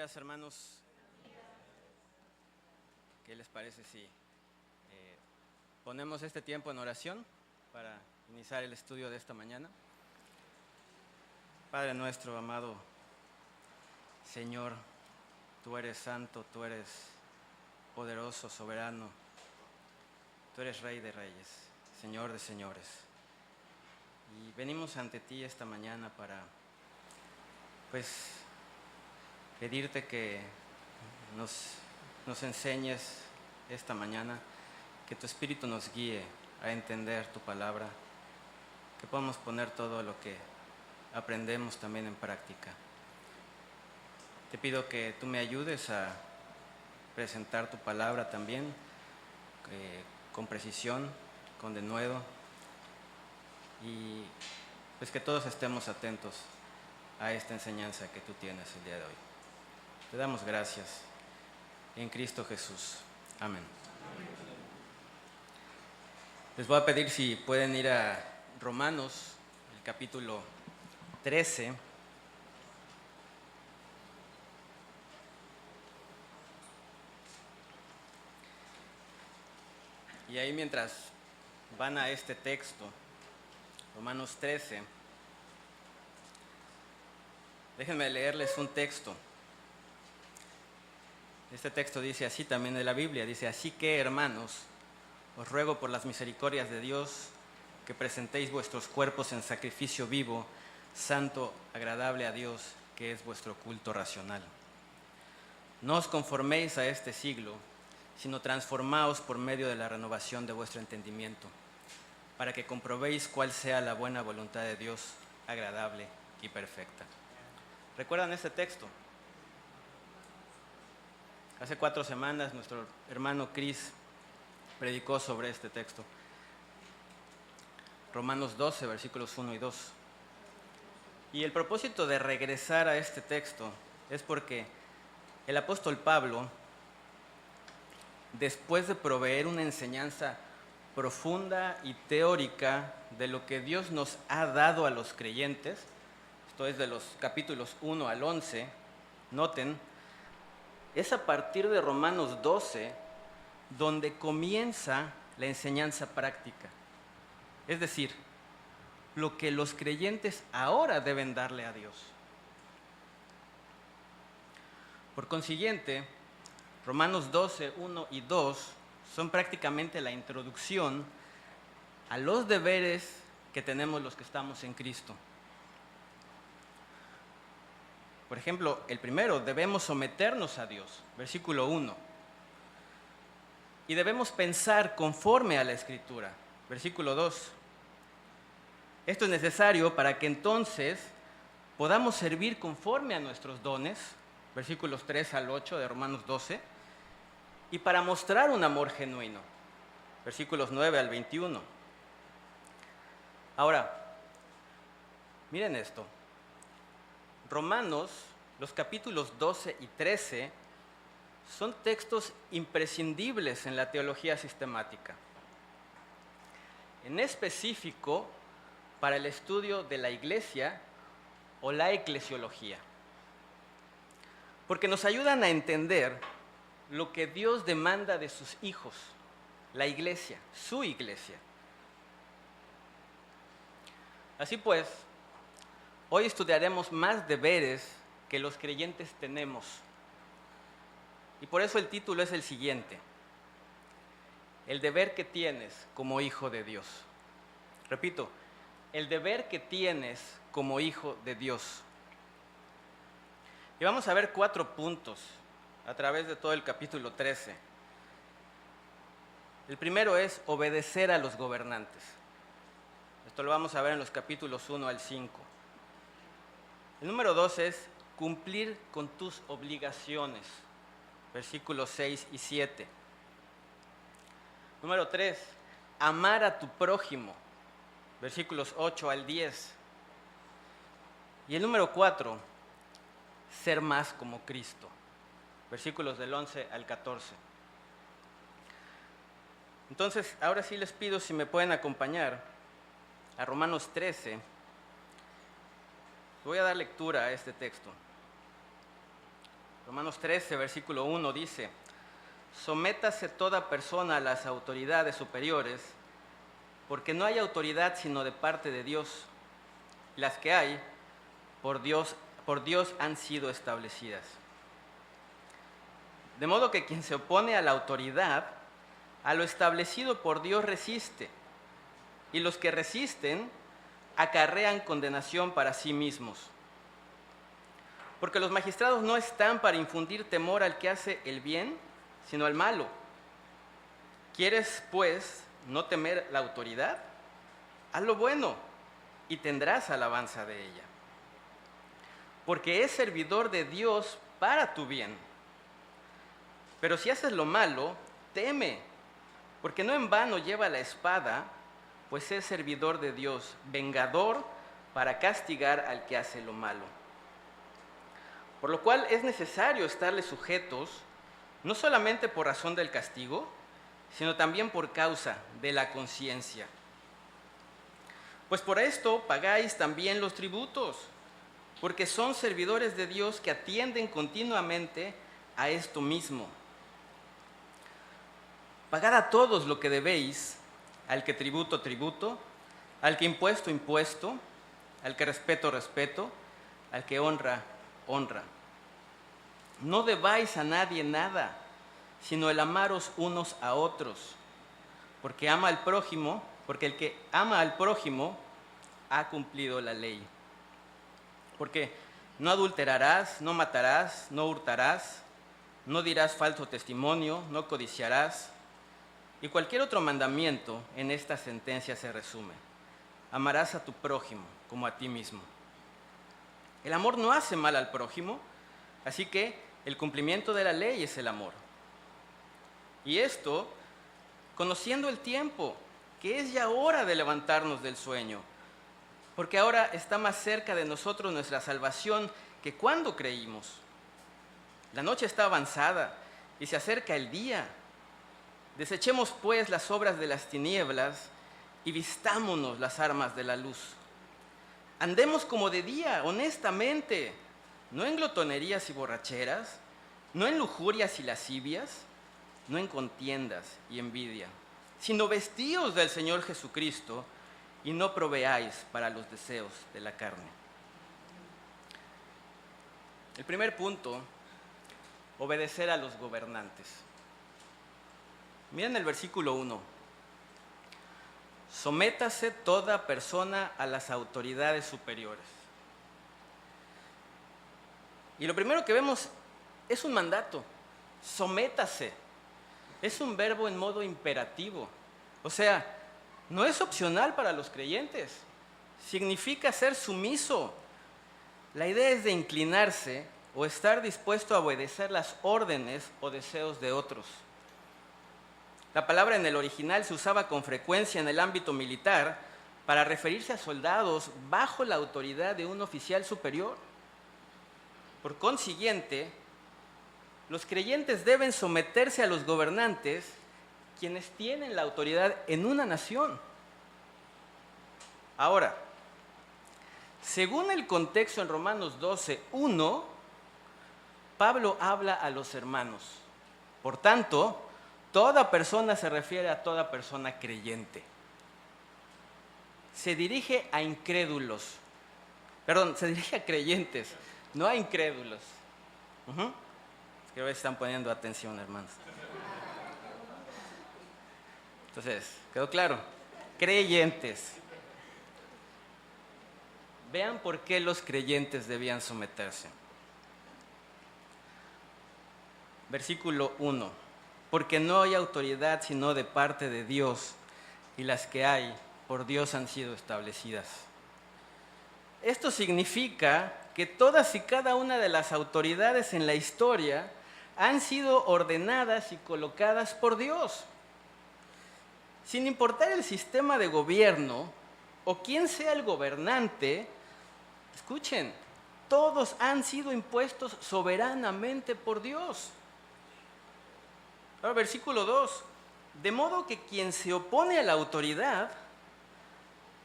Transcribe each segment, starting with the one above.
días, hermanos. ¿Qué les parece si ponemos este tiempo en oración para iniciar el estudio de esta mañana? Padre nuestro, amado Señor, tú eres santo, tú eres poderoso, soberano, tú eres Rey de reyes, Señor de señores. Y venimos ante ti esta mañana para, pedirte que nos enseñes esta mañana, que tu Espíritu nos guíe a entender tu palabra, que podamos poner todo lo que aprendemos también en práctica. Te pido que tú me ayudes a presentar tu palabra también, con precisión, con denuedo, y que todos estemos atentos a esta enseñanza que tú tienes el día de hoy. Te damos gracias en Cristo Jesús. Amén. Les voy a pedir si pueden ir a Romanos, el capítulo 13. Y ahí mientras van a este texto, Romanos 13, déjenme leerles un texto. Este texto dice así también de la Biblia, dice: así que, hermanos, os ruego por las misericordias de Dios que presentéis vuestros cuerpos en sacrificio vivo, santo, agradable a Dios, que es vuestro culto racional. No os conforméis a este siglo, sino transformaos por medio de la renovación de vuestro entendimiento, para que comprobéis cuál sea la buena voluntad de Dios, agradable y perfecta. ¿Recuerdan este texto? Hace 4 semanas nuestro hermano Chris predicó sobre este texto. Romanos 12, versículos 1 y 2. Y el propósito de regresar a este texto es porque el apóstol Pablo, después de proveer una enseñanza profunda y teórica de lo que Dios nos ha dado a los creyentes, esto es de los capítulos 1 al 11, noten, es a partir de Romanos 12 donde comienza la enseñanza práctica. Es decir, lo que los creyentes ahora deben darle a Dios. Por consiguiente, Romanos 12, 1 y 2 son prácticamente la introducción a los deberes que tenemos los que estamos en Cristo. Por ejemplo, el primero, debemos someternos a Dios, versículo 1. Y debemos pensar conforme a la Escritura, versículo 2. Esto es necesario para que entonces podamos servir conforme a nuestros dones, versículos 3 al 8 de Romanos 12, y para mostrar un amor genuino, versículos 9 al 21. Ahora, miren esto. Romanos, los capítulos 12 y 13, son textos imprescindibles en la teología sistemática. En específico, para el estudio de la iglesia o la eclesiología. Porque nos ayudan a entender lo que Dios demanda de sus hijos, la iglesia, su iglesia. Así pues, hoy estudiaremos más deberes que los creyentes tenemos. Y por eso el título es el siguiente: el deber que tienes como hijo de Dios. Repito, el deber que tienes como hijo de Dios. Y vamos a ver 4 puntos a través de todo el capítulo 13. El primero es obedecer a los gobernantes. Esto lo vamos a ver en los capítulos 1 al 5. El número 2 es cumplir con tus obligaciones, versículos 6 y 7. Número 3, amar a tu prójimo, versículos 8 al 10. Y el número 4, ser más como Cristo, versículos del 11 al 14. Entonces, ahora sí les pido si me pueden acompañar a Romanos 13. Voy a dar lectura a este texto. Romanos 13, versículo 1 dice: sométase toda persona a las autoridades superiores, porque no hay autoridad sino de parte de Dios. Las que hay, por Dios han sido establecidas. De modo que quien se opone a la autoridad, a lo establecido por Dios resiste, y los que resisten acarrean condenación para sí mismos. Porque los magistrados no están para infundir temor al que hace el bien, sino al malo. ¿Quieres, pues, no temer la autoridad? Haz lo bueno y tendrás alabanza de ella. Porque es servidor de Dios para tu bien. Pero si haces lo malo, teme, porque no en vano lleva la espada, pues es servidor de Dios, vengador para castigar al que hace lo malo. Por lo cual es necesario estarles sujetos, no solamente por razón del castigo, sino también por causa de la conciencia. Pues por esto pagáis también los tributos, porque son servidores de Dios que atienden continuamente a esto mismo. Pagad a todos lo que debéis, al que tributo, tributo, al que impuesto, impuesto, al que respeto, respeto, al que honra, honra. No debáis a nadie nada, sino el amaros unos a otros, porque el que ama al prójimo ha cumplido la ley. Porque no adulterarás, no matarás, no hurtarás, no dirás falso testimonio, no codiciarás. Y cualquier otro mandamiento en esta sentencia se resume: amarás a tu prójimo como a ti mismo. El amor no hace mal al prójimo, así que el cumplimiento de la ley es el amor. Y esto, conociendo el tiempo, que es ya hora de levantarnos del sueño, porque ahora está más cerca de nosotros nuestra salvación que cuando creímos. La noche está avanzada y se acerca el día. Desechemos pues las obras de las tinieblas y vistámonos las armas de la luz. Andemos como de día, honestamente, no en glotonerías y borracheras, no en lujurias y lascivias, no en contiendas y envidia, sino vestíos del Señor Jesucristo y no proveáis para los deseos de la carne. El primer punto: obedecer a los gobernantes. Miren el versículo 1. Sométase toda persona a las autoridades superiores. Y lo primero que vemos es un mandato: sométase. Es un verbo en modo imperativo. O sea, no es opcional para los creyentes. Significa ser sumiso. La idea es de inclinarse o estar dispuesto a obedecer las órdenes o deseos de otros. La palabra en el original se usaba con frecuencia en el ámbito militar para referirse a soldados bajo la autoridad de un oficial superior. Por consiguiente, los creyentes deben someterse a los gobernantes, quienes tienen la autoridad en una nación. Ahora, según el contexto en Romanos 12:1, Pablo habla a los hermanos. Por tanto, toda persona se refiere a toda persona creyente. Se dirige a incrédulos. Se dirige a creyentes, no a incrédulos. Creo que están poniendo atención, hermanos. Entonces, ¿quedó claro? Creyentes. Vean por qué los creyentes debían someterse. Versículo 1. Porque no hay autoridad sino de parte de Dios, y las que hay, por Dios han sido establecidas. Esto significa que todas y cada una de las autoridades en la historia han sido ordenadas y colocadas por Dios. Sin importar el sistema de gobierno o quién sea el gobernante, escuchen, todos han sido impuestos soberanamente por Dios. Ahora, versículo 2. De modo que quien se opone a la autoridad,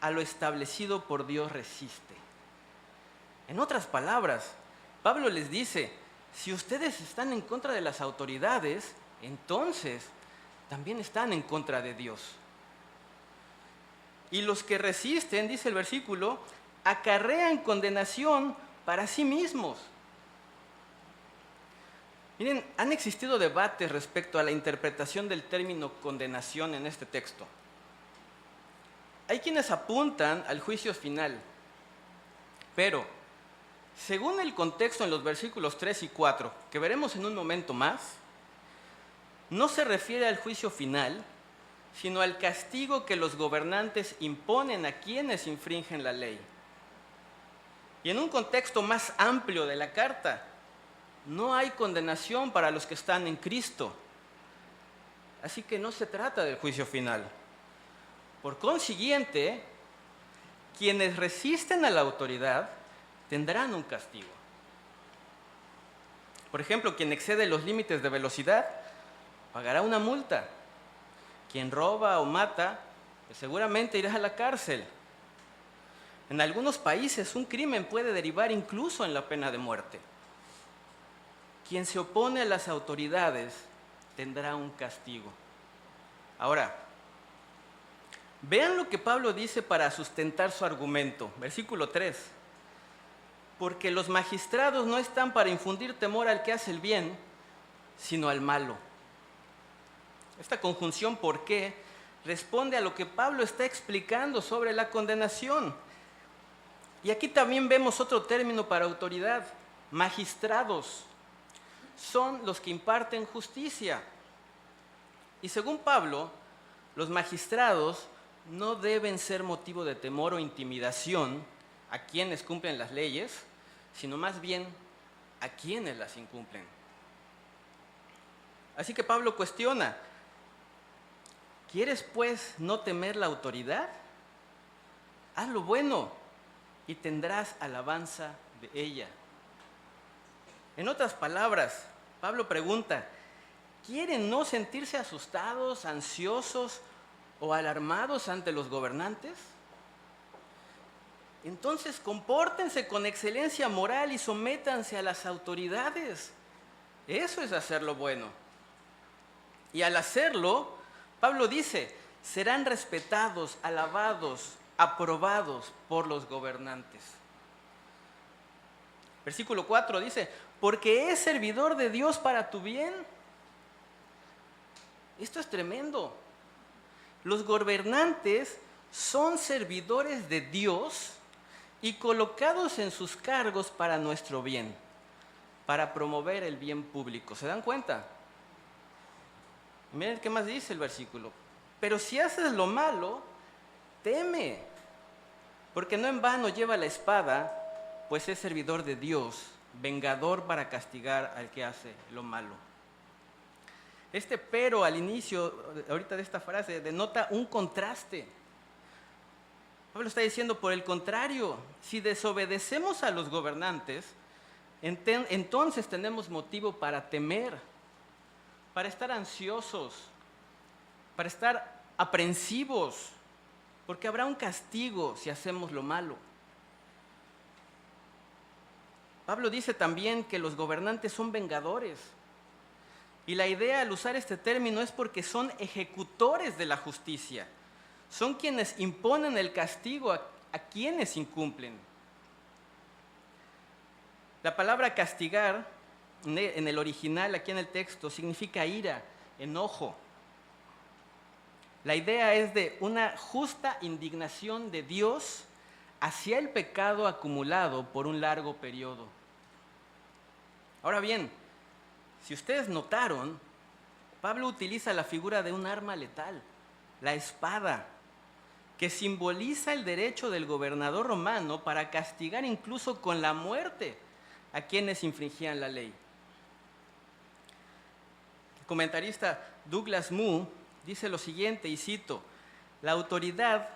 a lo establecido por Dios resiste. En otras palabras, Pablo les dice: si ustedes están en contra de las autoridades, entonces también están en contra de Dios. Y los que resisten, dice el versículo, acarrean condenación para sí mismos. Miren, han existido debates respecto a la interpretación del término condenación en este texto. Hay quienes apuntan al juicio final, pero según el contexto en los versículos 3 y 4, que veremos en un momento más, no se refiere al juicio final, sino al castigo que los gobernantes imponen a quienes infringen la ley. Y en un contexto más amplio de la carta, no hay condenación para los que están en Cristo. Así que no se trata del juicio final. Por consiguiente, quienes resisten a la autoridad tendrán un castigo. Por ejemplo, quien excede los límites de velocidad pagará una multa. Quien roba o mata, pues seguramente irá a la cárcel. En algunos países un crimen puede derivar incluso en la pena de muerte. Quien se opone a las autoridades tendrá un castigo. Ahora, vean lo que Pablo dice para sustentar su argumento. Versículo 3. Porque los magistrados no están para infundir temor al que hace el bien, sino al malo. Esta conjunción ¿por qué? Responde a lo que Pablo está explicando sobre la condenación. Y aquí también vemos otro término para autoridad, magistrados. Son los que imparten justicia. Y según Pablo, los magistrados no deben ser motivo de temor o intimidación a quienes cumplen las leyes, sino más bien a quienes las incumplen. Así que Pablo cuestiona, ¿quieres pues no temer la autoridad? Haz lo bueno y tendrás alabanza de ella. En otras palabras, Pablo pregunta, ¿quieren no sentirse asustados, ansiosos o alarmados ante los gobernantes? Entonces compórtense con excelencia moral y sométanse a las autoridades. Eso es hacer lo bueno. Y al hacerlo, Pablo dice, serán respetados, alabados, aprobados por los gobernantes. Versículo 4 dice, porque es servidor de Dios para tu bien. Esto es tremendo. Los gobernantes son servidores de Dios y colocados en sus cargos para nuestro bien, para promover el bien público. ¿Se dan cuenta? Miren qué más dice el versículo. Pero si haces lo malo, teme, porque no en vano lleva la espada, pues es servidor de Dios, vengador para castigar al que hace lo malo. Este pero al inicio, ahorita de esta frase, denota un contraste. Pablo está diciendo, por el contrario, si desobedecemos a los gobernantes, entonces tenemos motivo para temer, para estar ansiosos, para estar aprensivos, porque habrá un castigo si hacemos lo malo. Pablo dice también que los gobernantes son vengadores. Y la idea al usar este término es porque son ejecutores de la justicia. Son quienes imponen el castigo a quienes incumplen. La palabra castigar en el original, aquí en el texto, significa ira, enojo. La idea es de una justa indignación de Dios hacia el pecado acumulado por un largo periodo. Ahora bien, si ustedes notaron, Pablo utiliza la figura de un arma letal, la espada, que simboliza el derecho del gobernador romano para castigar incluso con la muerte a quienes infringían la ley. El comentarista Douglas Moo dice lo siguiente, y cito, la autoridad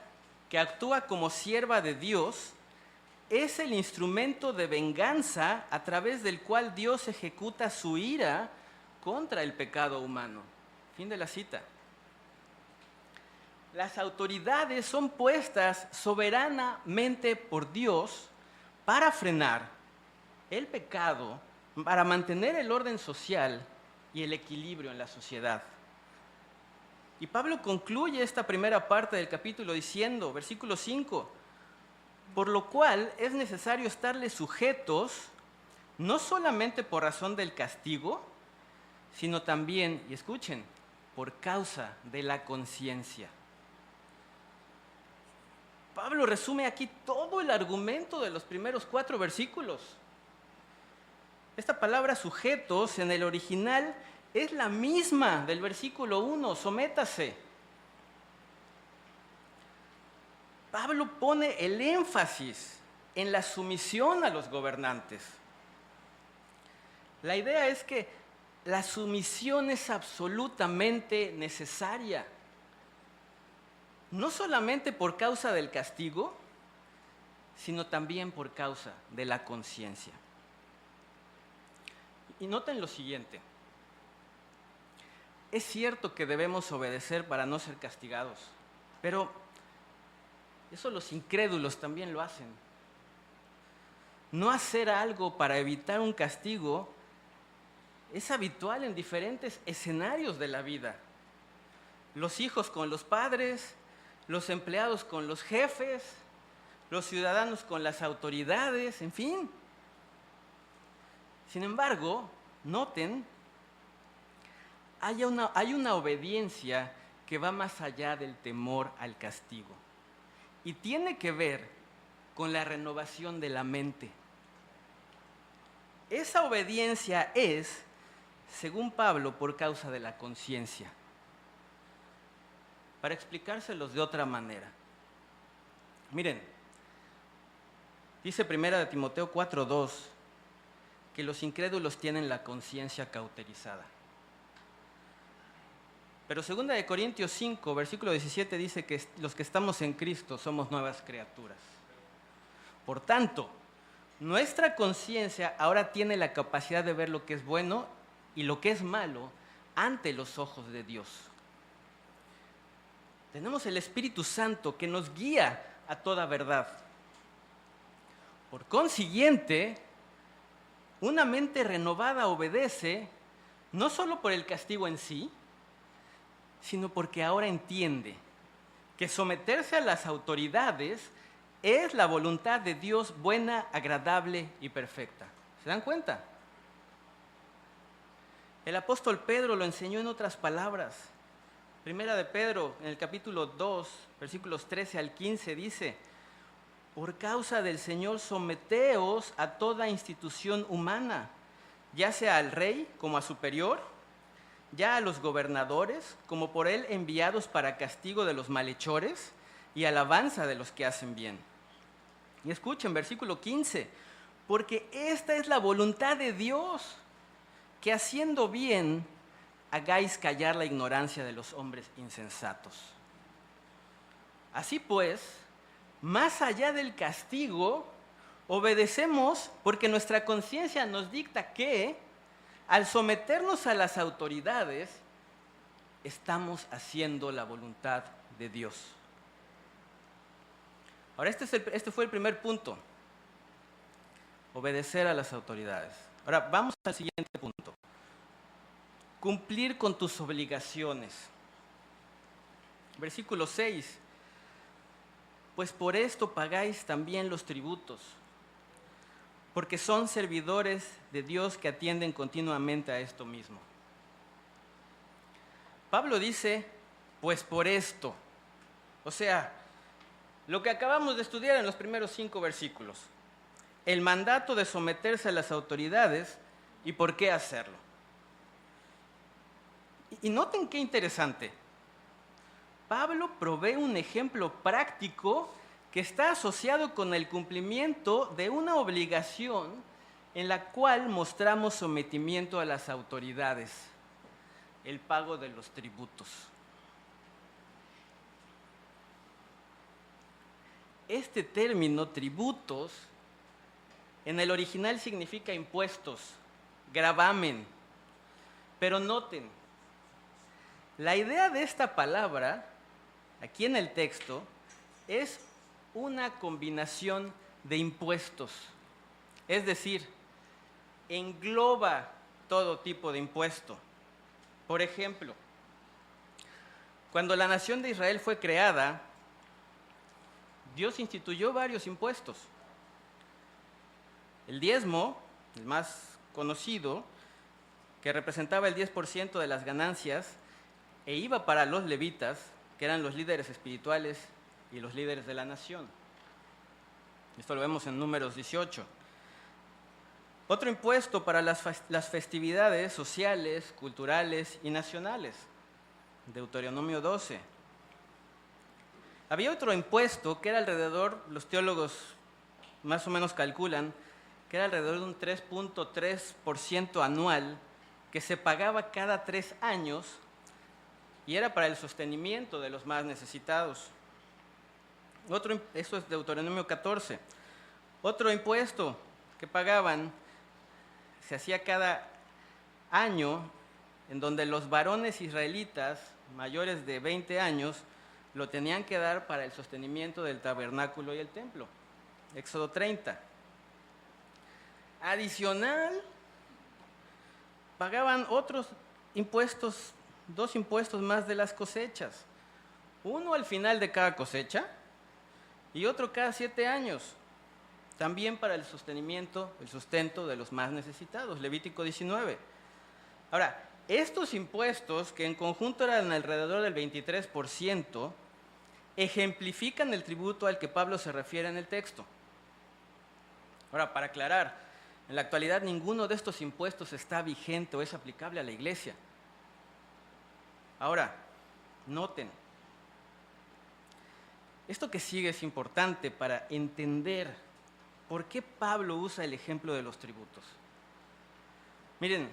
que actúa como sierva de Dios es el instrumento de venganza a través del cual Dios ejecuta su ira contra el pecado humano. Fin de la cita. Las autoridades son puestas soberanamente por Dios para frenar el pecado para mantener el orden social y el equilibrio en la sociedad. Y Pablo concluye esta primera parte del capítulo diciendo, versículo 5, por lo cual es necesario estarles sujetos, no solamente por razón del castigo, sino también, y escuchen, por causa de la conciencia. Pablo resume aquí todo el argumento de los primeros 4 versículos. Esta palabra sujetos en el original es la misma del versículo 1, sométase. Pablo pone el énfasis en la sumisión a los gobernantes. La idea es que la sumisión es absolutamente necesaria. No solamente por causa del castigo, sino también por causa de la conciencia. Y noten lo siguiente. Es cierto que debemos obedecer para no ser castigados, pero eso los incrédulos también lo hacen. No hacer algo para evitar un castigo es habitual en diferentes escenarios de la vida. Los hijos con los padres, los empleados con los jefes, los ciudadanos con las autoridades, en fin. Sin embargo, noten, hay una obediencia que va más allá del temor al castigo y tiene que ver con la renovación de la mente. Esa obediencia es, según Pablo, por causa de la conciencia. Para explicárselos de otra manera. Miren, dice 1 Timoteo 4:2 que los incrédulos tienen la conciencia cauterizada. Pero 2 Corintios 5, versículo 17 dice que los que estamos en Cristo somos nuevas criaturas. Por tanto, nuestra conciencia ahora tiene la capacidad de ver lo que es bueno y lo que es malo ante los ojos de Dios. Tenemos el Espíritu Santo que nos guía a toda verdad. Por consiguiente, una mente renovada obedece no solo por el castigo en sí, sino porque ahora entiende que someterse a las autoridades es la voluntad de Dios buena, agradable y perfecta. ¿Se dan cuenta? El apóstol Pedro lo enseñó en otras palabras. Primera de Pedro, en el capítulo 2, versículos 13 al 15, dice: por causa del Señor someteos a toda institución humana, ya sea al rey como a superior, ya a los gobernadores como por él enviados para castigo de los malhechores y alabanza de los que hacen bien. Y escuchen, versículo 15, porque esta es la voluntad de Dios, que haciendo bien hagáis callar la ignorancia de los hombres insensatos. Así pues, más allá del castigo, obedecemos porque nuestra conciencia nos dicta que, al someternos a las autoridades, estamos haciendo la voluntad de Dios. Ahora, este fue el primer punto, obedecer a las autoridades. Ahora, vamos al siguiente punto. Cumplir con tus obligaciones. Versículo 6. Pues por esto pagáis también los tributos, porque son servidores de Dios que atienden continuamente a esto mismo. Pablo dice, pues por esto. O sea, lo que acabamos de estudiar en los primeros 5 versículos. El mandato de someterse a las autoridades y por qué hacerlo. Y noten qué interesante. Pablo provee un ejemplo práctico que está asociado con el cumplimiento de una obligación en la cual mostramos sometimiento a las autoridades, el pago de los tributos. Este término, tributos, en el original significa impuestos, gravamen. Pero noten, la idea de esta palabra, aquí en el texto, es una combinación de impuestos. Es decir, engloba todo tipo de impuesto. Por ejemplo, cuando la nación de Israel fue creada, Dios instituyó varios impuestos. El diezmo, el más conocido, que representaba el 10% de las ganancias, e iba para los levitas, que eran los líderes espirituales y los líderes de la nación. Esto lo vemos en Números 18. Otro impuesto para las festividades sociales, culturales y nacionales. Deuteronomio 12. Había otro impuesto que era alrededor, los teólogos más o menos calculan, que era alrededor de un 3.3% anual que se pagaba cada 3 años y era para el sostenimiento de los más necesitados. Eso es Deuteronomio 14. Otro impuesto que pagaban se hacía cada año, en donde los varones israelitas mayores de 20 años lo tenían que dar para el sostenimiento del tabernáculo y el templo. Éxodo 30. Adicional, pagaban otros impuestos, 2 impuestos más de las cosechas. Uno al final de cada cosecha y otro cada 7 años. También para el sostenimiento, el sustento de los más necesitados. Levítico 19. Ahora, estos impuestos, que en conjunto eran alrededor del 23%, ejemplifican el tributo al que Pablo se refiere en el texto. Ahora, para aclarar, en la actualidad ninguno de estos impuestos está vigente o es aplicable a la iglesia. Ahora, noten, esto que sigue es importante para entender por qué Pablo usa el ejemplo de los tributos. Miren,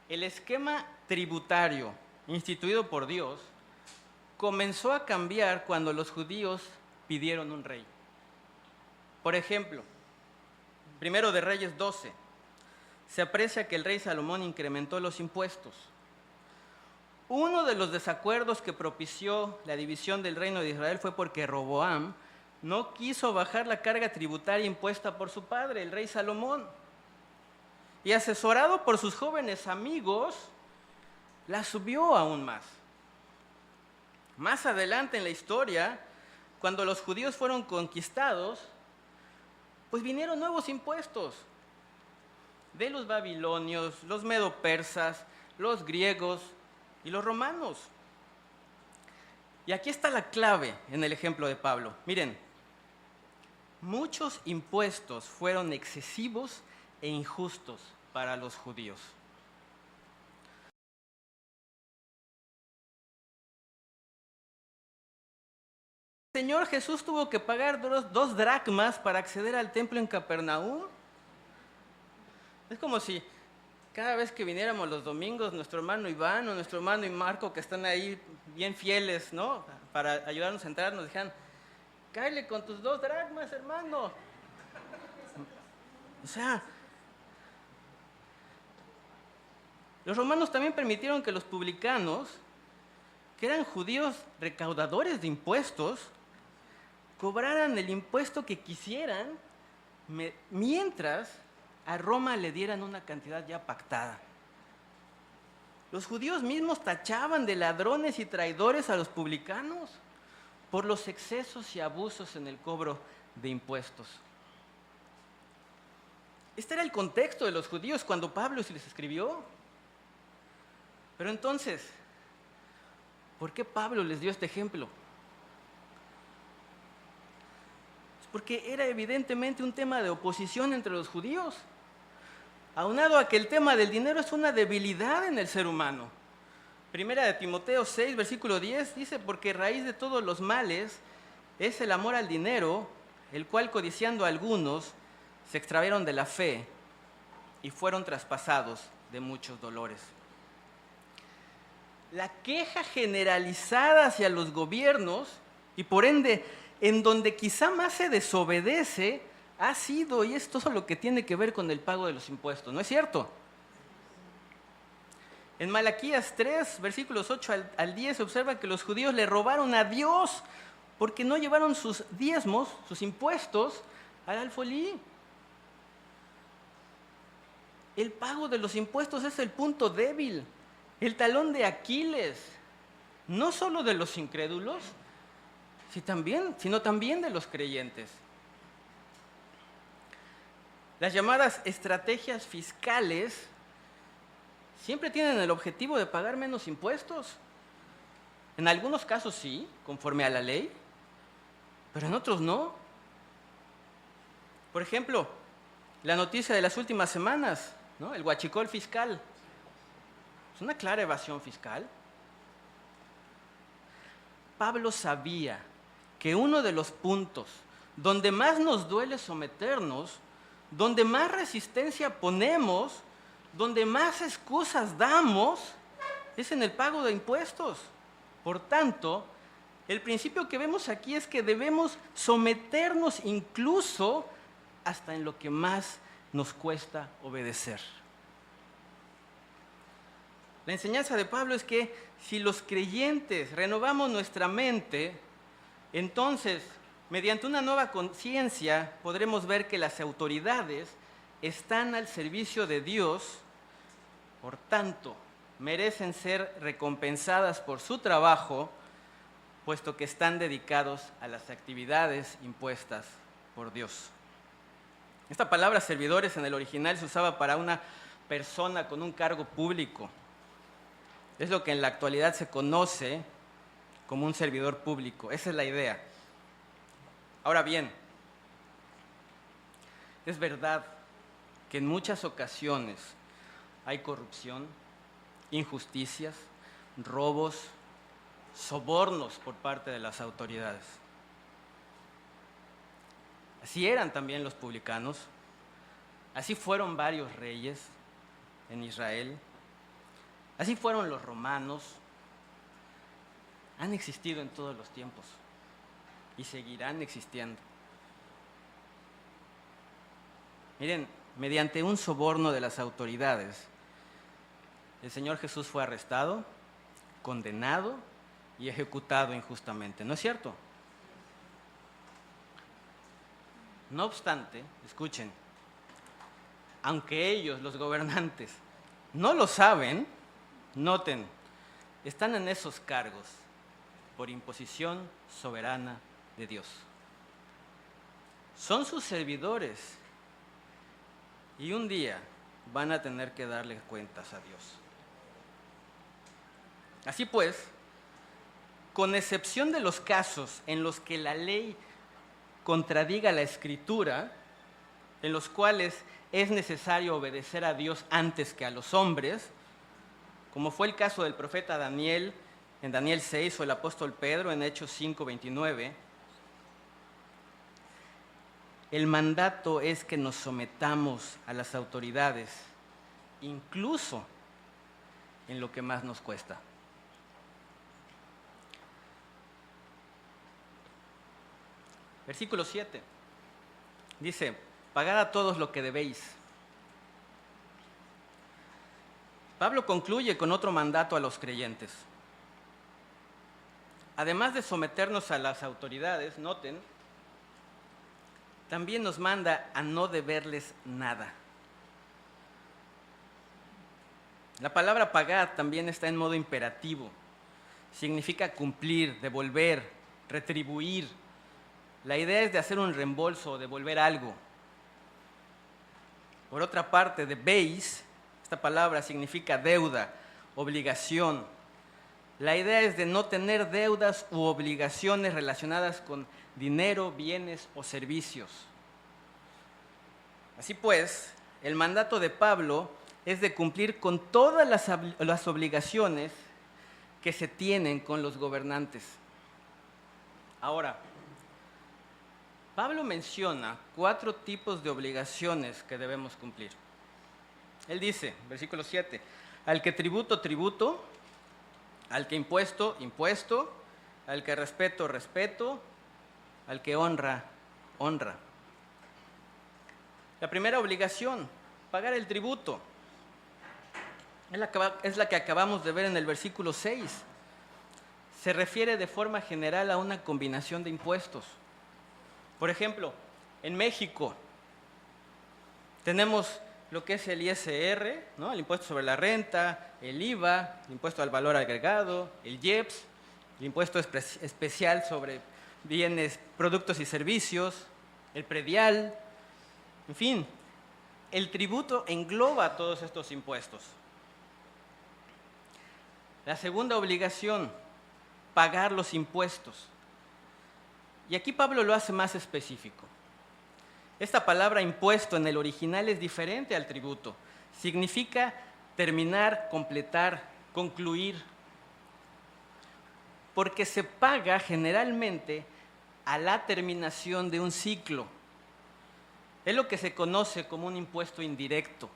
el esquema tributario instituido por Dios comenzó a cambiar cuando los judíos pidieron un rey. Por ejemplo, Primero de Reyes 12, se aprecia que el rey Salomón incrementó los impuestos. Uno de los desacuerdos que propició la división del reino de Israel fue porque Roboam no quiso bajar la carga tributaria impuesta por su padre, el rey Salomón. Y asesorado por sus jóvenes amigos, la subió aún más. Más adelante en la historia, cuando los judíos fueron conquistados, pues vinieron nuevos impuestos de los babilonios, los medo-persas, los griegos y los romanos. Y aquí está la clave en el ejemplo de Pablo. Miren, muchos impuestos fueron excesivos e injustos para los judíos. El Señor Jesús tuvo que pagar 2 dracmas para acceder al templo en Capernaum. Es como si cada vez que viniéramos los domingos, nuestro hermano Iván o nuestro hermano y Marco, que están ahí bien fieles, ¿no?, para ayudarnos a entrar, nos dijeran: cáele con tus 2 dracmas, hermano. O sea, los romanos también permitieron que los publicanos, que eran judíos recaudadores de impuestos, cobraran el impuesto que quisieran, mientras a Roma le dieran una cantidad ya pactada. Los judíos mismos tachaban de ladrones y traidores a los publicanos por los excesos y abusos en el cobro de impuestos. Este era el contexto de los judíos cuando Pablo se les escribió. Pero entonces, ¿por qué Pablo les dio este ejemplo? Porque era evidentemente un tema de oposición entre los judíos, aunado a que el tema del dinero es una debilidad en el ser humano. Primera de Timoteo 6, versículo 10, dice: porque raíz de todos los males es el amor al dinero, el cual, codiciando a algunos, se extraviaron de la fe y fueron traspasados de muchos dolores. La queja generalizada hacia los gobiernos, y por ende en donde quizá más se desobedece, ha sido y es todo lo que tiene que ver con el pago de los impuestos, ¿no es cierto? En Malaquías 3, versículos 8 al 10, se observa que los judíos le robaron a Dios porque no llevaron sus diezmos, sus impuestos, al alfolí. el pago de los impuestos es el punto débil, el talón de Aquiles, no solo de los incrédulos, sino también de los creyentes. Las llamadas estrategias fiscales siempre tienen el objetivo de pagar menos impuestos. En algunos casos sí, conforme a la ley, pero en otros no. Por ejemplo, la noticia de las últimas semanas, ¿no? El huachicol fiscal. Es una clara evasión fiscal. Pablo sabía que uno de los puntos donde más nos duele someternos, donde más resistencia ponemos, donde más excusas damos, es en el pago de impuestos. Por tanto, el principio que vemos aquí es que debemos someternos incluso hasta en lo que más nos cuesta obedecer. La enseñanza de Pablo es que si los creyentes renovamos nuestra mente, entonces, mediante una nueva conciencia, podremos ver que las autoridades están al servicio de Dios, por tanto, merecen ser recompensadas por su trabajo, puesto que están dedicados a las actividades impuestas por Dios. Esta palabra servidores en el original se usaba para una persona con un cargo público. Es lo que en la actualidad se conoce como un servidor público. Esa es la idea. Ahora bien, es verdad que en muchas ocasiones hay corrupción, injusticias, robos, sobornos por parte de las autoridades. Así eran también los publicanos, así fueron varios reyes en Israel, así fueron los romanos, han existido en todos los tiempos y seguirán existiendo. Miren, mediante un soborno de las autoridades, el Señor Jesús fue arrestado, condenado y ejecutado injustamente, ¿no es cierto? No obstante, escuchen, aunque ellos, los gobernantes, no lo saben, noten, están en esos cargos por imposición soberana de Dios. Son sus servidores y un día van a tener que darle cuentas a Dios. Así pues, con excepción de los casos en los que la ley contradiga la Escritura, en los cuales es necesario obedecer a Dios antes que a los hombres, como fue el caso del profeta Daniel en Daniel 6 o el apóstol Pedro en Hechos 5:29, el mandato es que nos sometamos a las autoridades, incluso en lo que más nos cuesta. Versículo 7 dice: pagad a todos lo que debéis. Pablo concluye con otro mandato a los creyentes. Además de someternos a las autoridades, noten, también nos manda a no deberles nada. La palabra pagar también está en modo imperativo. Significa cumplir, devolver, retribuir. La idea es de hacer un reembolso o devolver algo. Por otra parte, debéis, esta palabra significa deuda, obligación. La idea es de no tener deudas u obligaciones relacionadas con dinero, bienes o servicios. Así pues, el mandato de Pablo es de cumplir con todas las obligaciones que se tienen con los gobernantes. Ahora, Pablo menciona 4 tipos de obligaciones que debemos cumplir. Él dice, versículo 7, al que tributo, tributo, al que impuesto, impuesto, al que respeto, respeto, al que honra, honra. La primera obligación, pagar el tributo, es la que acabamos de ver en el versículo 6. Se refiere de forma general a una combinación de impuestos. Por ejemplo, en México tenemos lo que es el ISR, ¿no? El impuesto sobre la renta, el IVA, el impuesto al valor agregado, el IEPS, el impuesto especial sobre bienes, productos y servicios, el predial, en fin, el tributo engloba todos estos impuestos. La segunda obligación, pagar los impuestos. Y aquí Pablo lo hace más específico. Esta palabra impuesto en el original es diferente al tributo. Significa terminar, completar, concluir. Porque se paga generalmente a la terminación de un ciclo. Es lo que se conoce como un impuesto indirecto.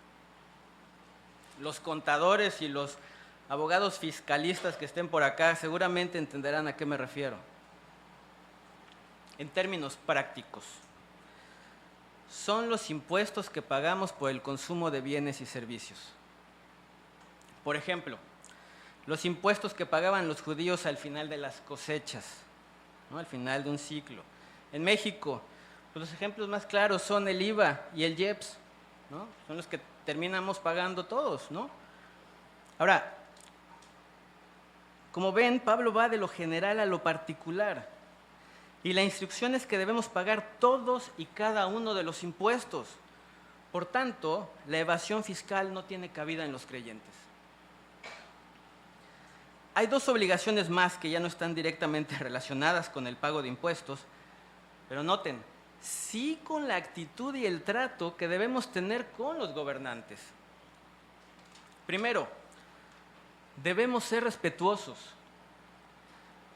Los contadores y los abogados fiscalistas que estén por acá seguramente entenderán a qué me refiero. En términos prácticos, son los impuestos que pagamos por el consumo de bienes y servicios. Por ejemplo, los impuestos que pagaban los judíos al final de las cosechas, ¿no? Al final de un ciclo. En México, pues los ejemplos más claros son el IVA y el IEPS, ¿no? Son los que terminamos pagando todos, ¿no? Ahora, como ven, Pablo va de lo general a lo particular. Y la instrucción es que debemos pagar todos y cada uno de los impuestos. Por tanto, la evasión fiscal no tiene cabida en los creyentes. Hay dos obligaciones más que ya no están directamente relacionadas con el pago de impuestos, pero noten, sí con la actitud y el trato que debemos tener con los gobernantes. Primero, debemos ser respetuosos.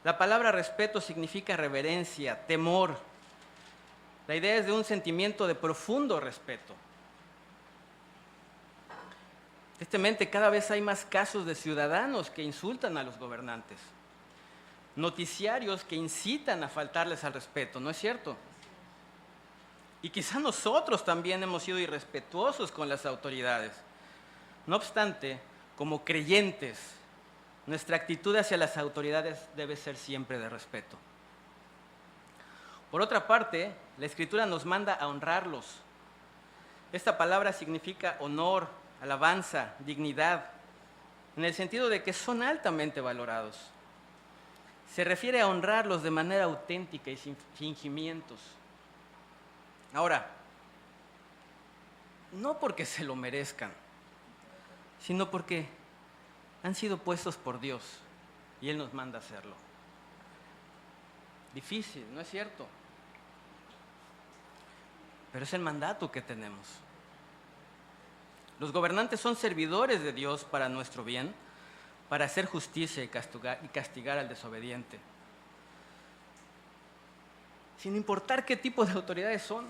La palabra respeto significa reverencia, temor. La idea es de un sentimiento de profundo respeto. Tristemente, cada vez hay más casos de ciudadanos que insultan a los gobernantes, noticiarios que incitan a faltarles al respeto, ¿no es cierto? Y quizá nosotros también hemos sido irrespetuosos con las autoridades. No obstante, como creyentes, nuestra actitud hacia las autoridades debe ser siempre de respeto. Por otra parte, la Escritura nos manda a honrarlos. Esta palabra significa honor, alabanza, dignidad, en el sentido de que son altamente valorados. Se refiere a honrarlos de manera auténtica y sin fingimientos. Ahora, no porque se lo merezcan, sino porque han sido puestos por Dios y Él nos manda a hacerlo. Difícil, ¿no es cierto? Pero es el mandato que tenemos. Los gobernantes son servidores de Dios para nuestro bien, para hacer justicia y castigar al desobediente. Sin importar qué tipo de autoridades son,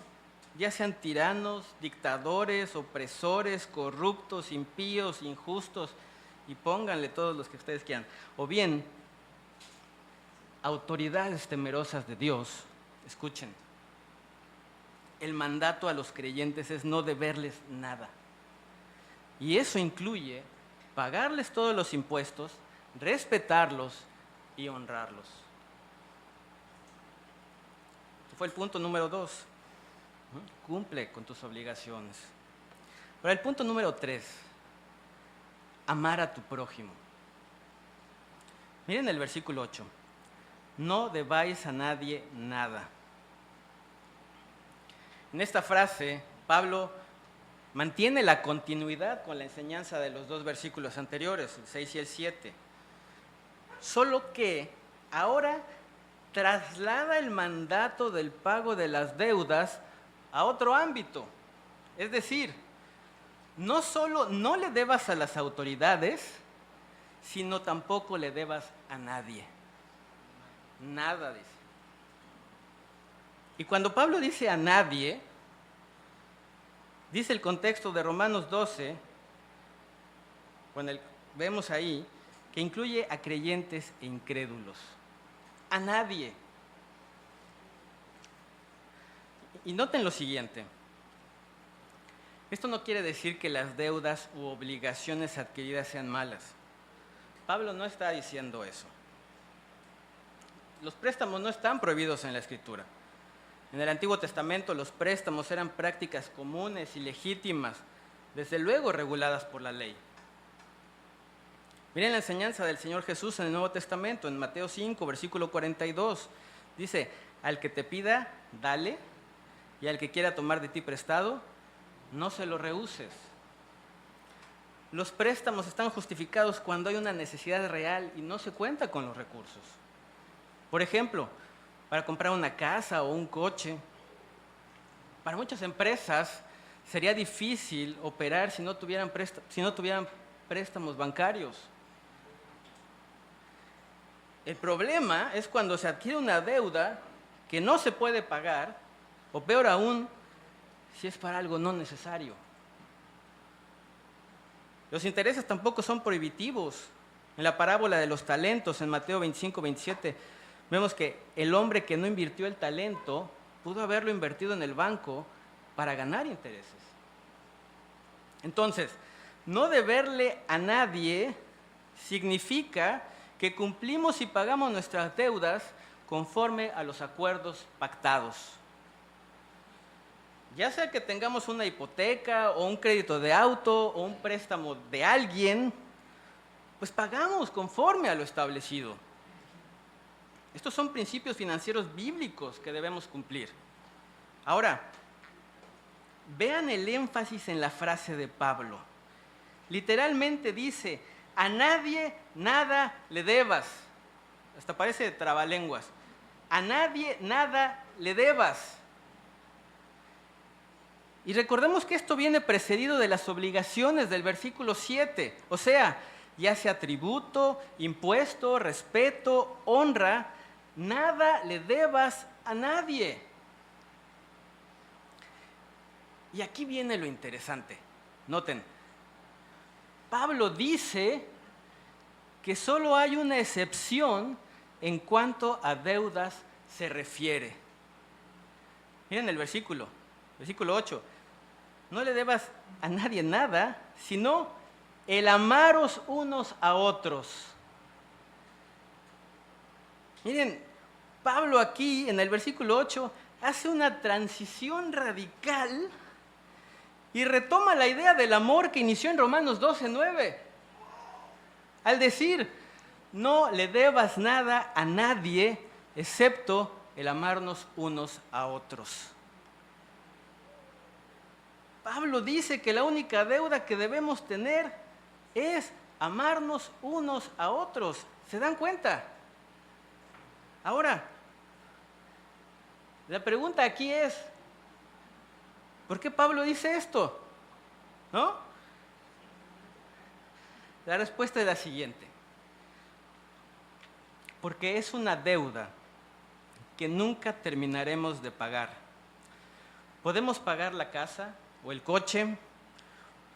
ya sean tiranos, dictadores, opresores, corruptos, impíos, injustos, y pónganle todos los que ustedes quieran. O bien, autoridades temerosas de Dios, escuchen, el mandato a los creyentes es no deberles nada. Y eso incluye pagarles todos los impuestos, respetarlos y honrarlos. Este fue el punto número 2. Cumple con tus obligaciones. Ahora el punto número 3. Amar a tu prójimo. Miren el versículo 8. No debáis a nadie nada. En esta frase, Pablo mantiene la continuidad con la enseñanza de los dos versículos anteriores, el 6 y el 7. Solo que ahora traslada el mandato del pago de las deudas a otro ámbito. Es decir, no solo no le debas a las autoridades, sino tampoco le debas a nadie. Nada, dice. Y cuando Pablo dice a nadie, dice el contexto de Romanos 12, vemos ahí, que incluye a creyentes e incrédulos. A nadie. Y noten lo siguiente. Esto no quiere decir que las deudas u obligaciones adquiridas sean malas. Pablo no está diciendo eso. Los préstamos no están prohibidos en la Escritura. En el Antiguo Testamento los préstamos eran prácticas comunes y legítimas desde luego reguladas por la ley. Miren la enseñanza del Señor Jesús en el Nuevo Testamento, en Mateo 5, versículo 42. Dice, al que te pida, dale, y al que quiera tomar de ti prestado, no se lo rehúses. Los préstamos están justificados cuando hay una necesidad real y no se cuenta con los recursos. Por ejemplo, para comprar una casa o un coche. Para muchas empresas sería difícil operar si no tuvieran préstamos bancarios. El problema es cuando se adquiere una deuda que no se puede pagar, o peor aún, si es para algo no necesario. Los intereses tampoco son prohibitivos. En la parábola de los talentos, en Mateo 25, 27, vemos que el hombre que no invirtió el talento pudo haberlo invertido en el banco para ganar intereses. Entonces, no deberle a nadie significa que cumplimos y pagamos nuestras deudas conforme a los acuerdos pactados. Ya sea que tengamos una hipoteca o un crédito de auto o un préstamo de alguien, pues pagamos conforme a lo establecido. Estos son principios financieros bíblicos que debemos cumplir. Ahora, vean el énfasis en la frase de Pablo. Literalmente dice, a nadie nada le debas. Hasta parece trabalenguas. A nadie nada le debas. Y recordemos que esto viene precedido de las obligaciones del versículo 7. O sea, ya sea tributo, impuesto, respeto, honra, nada le debas a nadie. Y aquí viene lo interesante. Noten, Pablo dice que solo hay una excepción en cuanto a deudas se refiere. Miren el versículo 8. No le debas a nadie nada, sino el amaros unos a otros. Miren, Pablo aquí en el versículo 8 hace una transición radical y retoma la idea del amor que inició en Romanos 12:9. Al decir, no le debas nada a nadie excepto el amarnos unos a otros. Pablo dice que la única deuda que debemos tener es amarnos unos a otros. ¿Se dan cuenta? Ahora, la pregunta aquí es, ¿por qué Pablo dice esto? ¿No? La respuesta es la siguiente. Porque es una deuda que nunca terminaremos de pagar. Podemos pagar la casa o el coche,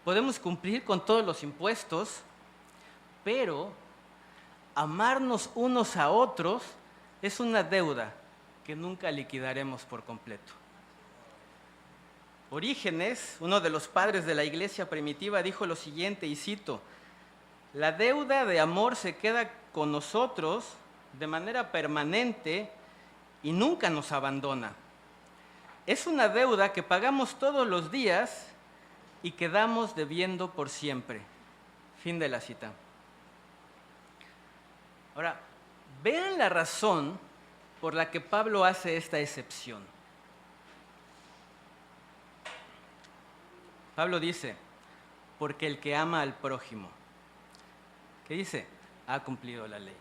podemos cumplir con todos los impuestos, pero amarnos unos a otros es una deuda que nunca liquidaremos por completo. Orígenes, uno de los padres de la iglesia primitiva, dijo lo siguiente, y cito, la deuda de amor se queda con nosotros de manera permanente y nunca nos abandona. Es una deuda que pagamos todos los días y quedamos debiendo por siempre. Fin de la cita. Ahora, vean la razón por la que Pablo hace esta excepción. Pablo dice, porque el que ama al prójimo, ¿qué dice? Ha cumplido la ley.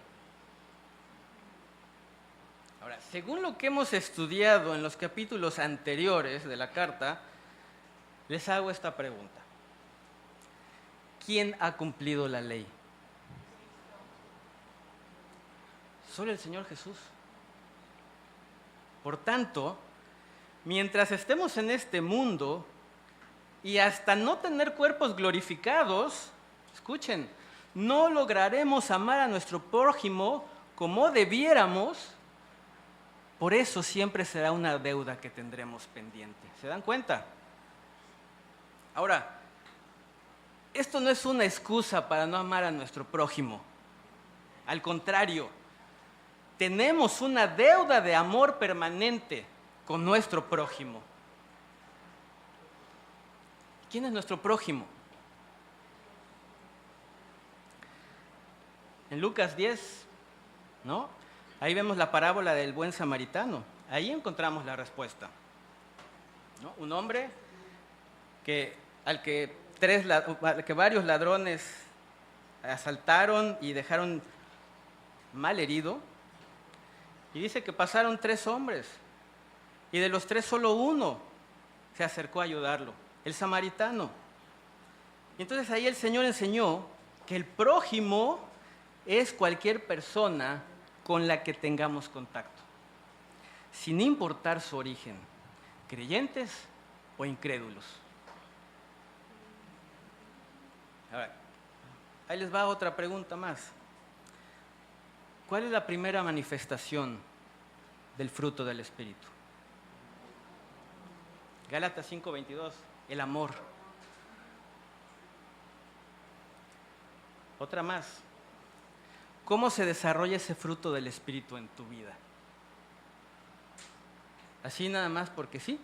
Ahora, según lo que hemos estudiado en los capítulos anteriores de la carta, les hago esta pregunta. ¿Quién ha cumplido la ley? Solo el Señor Jesús. Por tanto, mientras estemos en este mundo y hasta no tener cuerpos glorificados, escuchen, no lograremos amar a nuestro prójimo como debiéramos. Por eso siempre será una deuda que tendremos pendiente. ¿Se dan cuenta? Ahora, esto no es una excusa para no amar a nuestro prójimo. Al contrario, tenemos una deuda de amor permanente con nuestro prójimo. ¿Quién es nuestro prójimo? En Lucas 10, ¿no? Ahí vemos la parábola del buen samaritano. Ahí encontramos la respuesta, ¿no? Un hombre al que varios ladrones asaltaron y dejaron mal herido. Y dice que pasaron 3 hombres. Y de los 3 solo uno se acercó a ayudarlo, el samaritano. Y entonces ahí el Señor enseñó que el prójimo es cualquier persona con la que tengamos contacto, sin importar su origen, creyentes o incrédulos. Ahora, ahí les va otra pregunta más. ¿Cuál es la primera manifestación del fruto del Espíritu? Gálatas 5:22, el amor. Otra más. ¿Cómo se desarrolla ese fruto del Espíritu en tu vida? ¿Así nada más porque sí?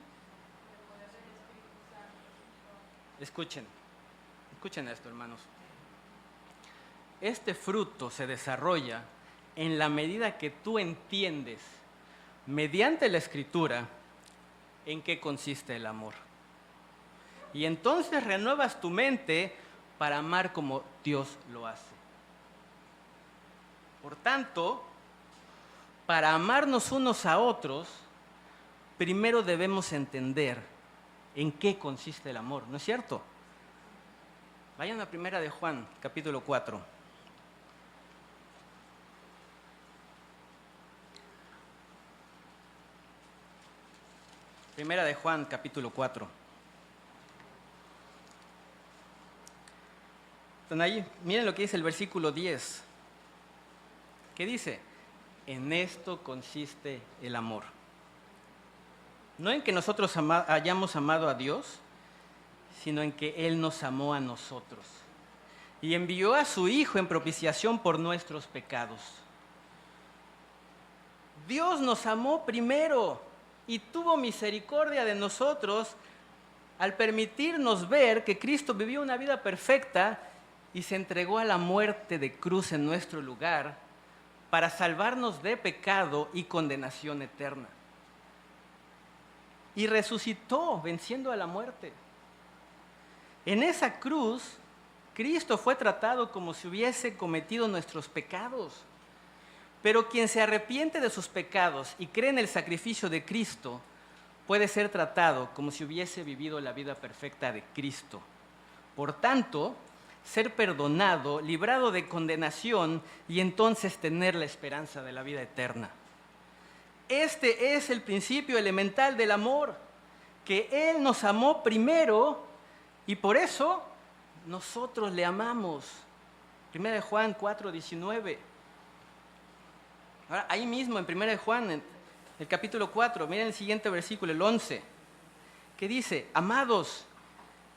Escuchen esto, hermanos. Este fruto se desarrolla en la medida que tú entiendes, mediante la Escritura, en qué consiste el amor. Y entonces renuevas tu mente para amar como Dios lo hace. Por tanto, para amarnos unos a otros, primero debemos entender en qué consiste el amor, ¿no es cierto? Vayan a 1 de Juan, capítulo 4. Primera de Juan, capítulo 4. ¿Están ahí? Miren lo que dice el versículo 10. ¿Qué dice? En esto consiste el amor. No en que nosotros hayamos amado a Dios, sino en que Él nos amó a nosotros y envió a su Hijo en propiciación por nuestros pecados. Dios nos amó primero y tuvo misericordia de nosotros al permitirnos ver que Cristo vivió una vida perfecta y se entregó a la muerte de cruz en nuestro lugar para salvarnos de pecado y condenación eterna. Y resucitó venciendo a la muerte. En esa cruz, Cristo fue tratado como si hubiese cometido nuestros pecados. Pero quien se arrepiente de sus pecados y cree en el sacrificio de Cristo, puede ser tratado como si hubiese vivido la vida perfecta de Cristo. Por tanto, ser perdonado, librado de condenación y entonces tener la esperanza de la vida eterna. Este es el principio elemental del amor, que Él nos amó primero y por eso nosotros le amamos. 1 de Juan 4:19. Ahora, ahí mismo en 1 de Juan, en el capítulo 4, miren el siguiente versículo, el 11, que dice: amados,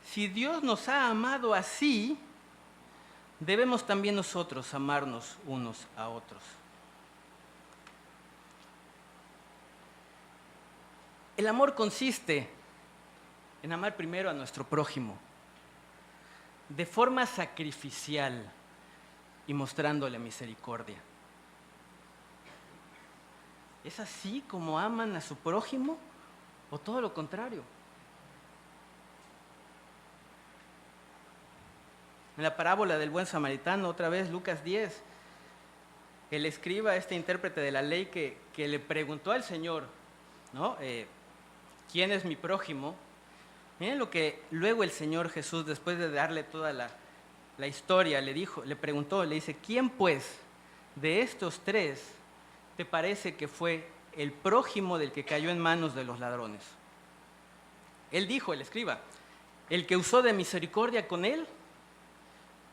si Dios nos ha amado así, debemos también nosotros amarnos unos a otros. El amor consiste en amar primero a nuestro prójimo, de forma sacrificial y mostrándole misericordia. ¿Es así como aman a su prójimo o todo lo contrario? En la parábola del buen samaritano, otra vez Lucas 10, el escriba, este intérprete de la ley que le preguntó al Señor, ¿no? ¿Quién es mi prójimo? Miren lo que luego el Señor Jesús, después de darle toda la historia, le preguntó, le dice: ¿quién pues de estos 3 te parece que fue el prójimo del que cayó en manos de los ladrones? Él dijo, el escriba, el que usó de misericordia con él.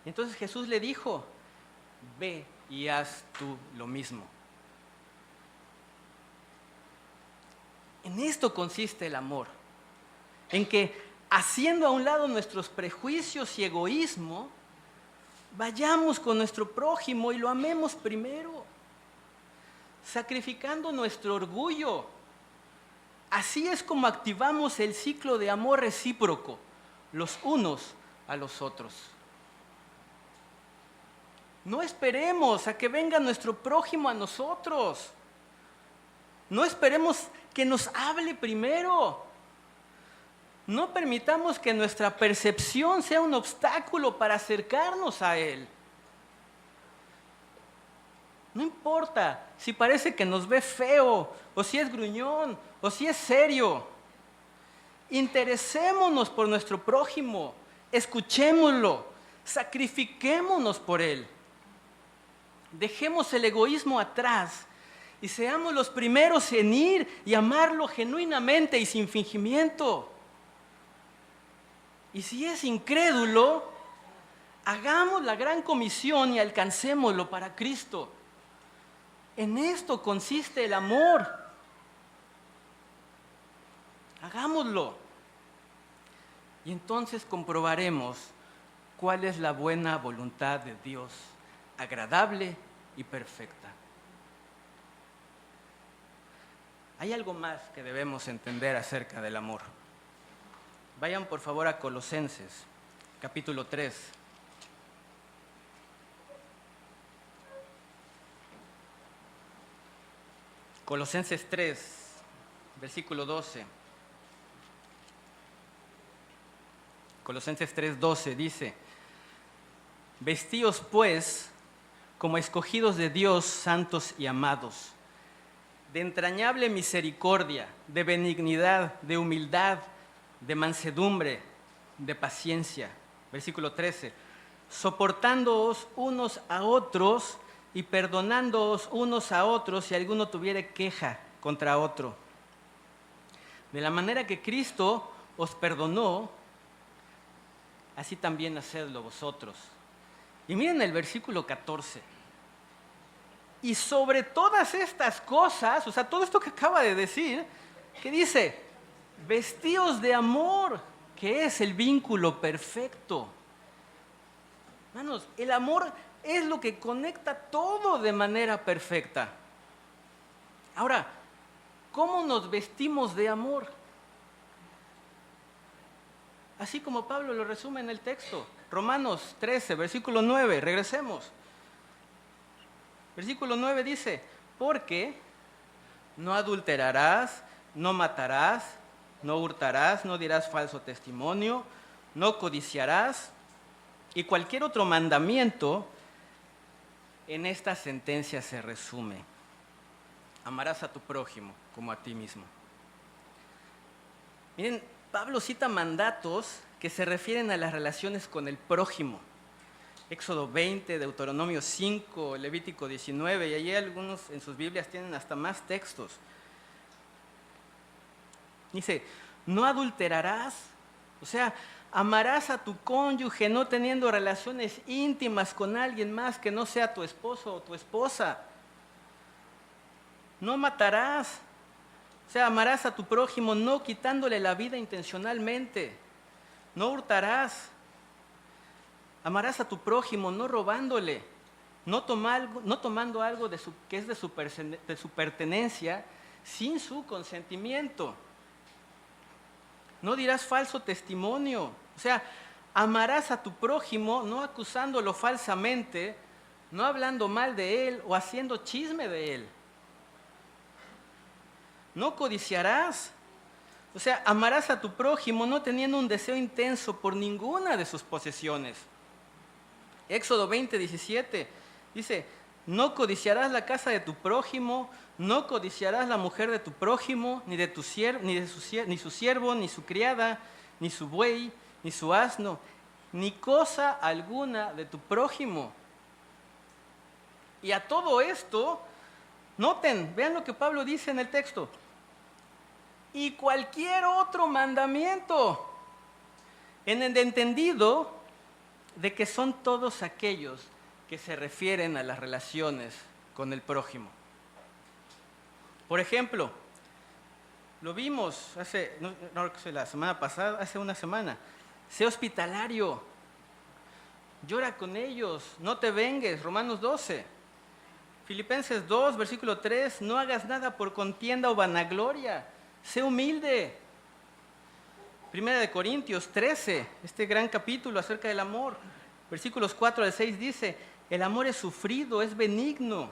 Entonces Jesús le dijo: ve y haz tú lo mismo. En esto consiste el amor, en que haciendo a un lado nuestros prejuicios y egoísmo, vayamos con nuestro prójimo y lo amemos primero, sacrificando nuestro orgullo. Así es como activamos el ciclo de amor recíproco, los unos a los otros. No esperemos a que venga nuestro prójimo a nosotros. No esperemos que nos hable primero. No permitamos que nuestra percepción sea un obstáculo para acercarnos a Él. No importa si parece que nos ve feo, o si es gruñón, o si es serio. Interesémonos por nuestro prójimo, escuchémoslo, sacrifiquémonos por Él. Dejemos el egoísmo atrás y seamos los primeros en ir y amarlo genuinamente y sin fingimiento. Y si es incrédulo, hagamos la gran comisión y alcancémoslo para Cristo. En esto consiste el amor. Hagámoslo. Y entonces comprobaremos cuál es la buena voluntad de Dios, agradable y perfecta. Hay algo más que debemos entender acerca del amor. Vayan por favor a Colosenses, capítulo 3. Colosenses 3, versículo 12. Colosenses 3:12 dice: vestíos pues como escogidos de Dios, santos y amados, de entrañable misericordia, de benignidad, de humildad, de mansedumbre, de paciencia. Versículo 13: soportándoos unos a otros y perdonándoos unos a otros si alguno tuviere queja contra otro. De la manera que Cristo os perdonó, así también hacedlo vosotros. Y miren el versículo 14. Y sobre todas estas cosas, o sea, todo esto que acaba de decir, ¿qué dice? Vestíos de amor, que es el vínculo perfecto. Hermanos, el amor es lo que conecta todo de manera perfecta. Ahora, ¿cómo nos vestimos de amor? Así como Pablo lo resume en el texto. Romanos 13, versículo 9, regresemos. Versículo 9 dice: porque no adulterarás, no matarás, no hurtarás, no dirás falso testimonio, no codiciarás, y cualquier otro mandamiento en esta sentencia se resume: amarás a tu prójimo como a ti mismo. Miren, Pablo cita mandatos que se refieren a las relaciones con el prójimo. Éxodo 20, Deuteronomio 5, Levítico 19, y allí algunos en sus Biblias tienen hasta más textos. Dice: no adulterarás, o sea, amarás a tu cónyuge no teniendo relaciones íntimas con alguien más que no sea tu esposo o tu esposa. No matarás, o sea, amarás a tu prójimo no quitándole la vida intencionalmente. No hurtarás. Amarás a tu prójimo no robándole, no tomando algo que es de su pertenencia sin su consentimiento. No dirás falso testimonio, o sea, amarás a tu prójimo no acusándolo falsamente, no hablando mal de él o haciendo chisme de él. No codiciarás, o sea, amarás a tu prójimo no teniendo un deseo intenso por ninguna de sus posesiones. Éxodo 20, 17 dice: no codiciarás la casa de tu prójimo, no codiciarás la mujer de tu prójimo, ni su siervo, ni su criada, ni su buey, ni su asno, ni cosa alguna de tu prójimo. Y a todo esto, noten, vean lo que Pablo dice en el texto: y cualquier otro mandamiento, en el entendido de que son todos aquellos que se refieren a las relaciones con el prójimo. Por ejemplo, lo vimos la semana pasada, hace una semana: sé hospitalario, llora con ellos, no te vengues, Romanos 12. Filipenses 2, versículo 3, no hagas nada por contienda o vanagloria, sé humilde. Primera de Corintios 13, este gran capítulo acerca del amor. Versículos 4 al 6 dice, el amor es sufrido, es benigno.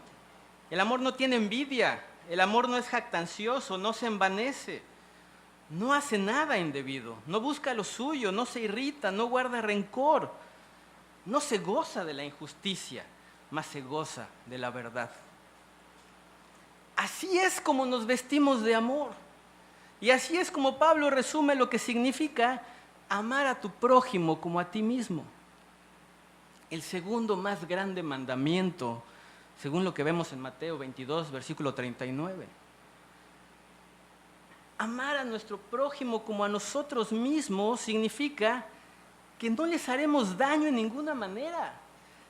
El amor no tiene envidia. El amor no es jactancioso, no se envanece. No hace nada indebido, no busca lo suyo, no se irrita, no guarda rencor. No se goza de la injusticia, mas se goza de la verdad. Así es como nos vestimos de amor. Y así es como Pablo resume lo que significa amar a tu prójimo como a ti mismo. El segundo más grande mandamiento, según lo que vemos en Mateo 22, versículo 39. Amar a nuestro prójimo como a nosotros mismos significa que no les haremos daño en ninguna manera.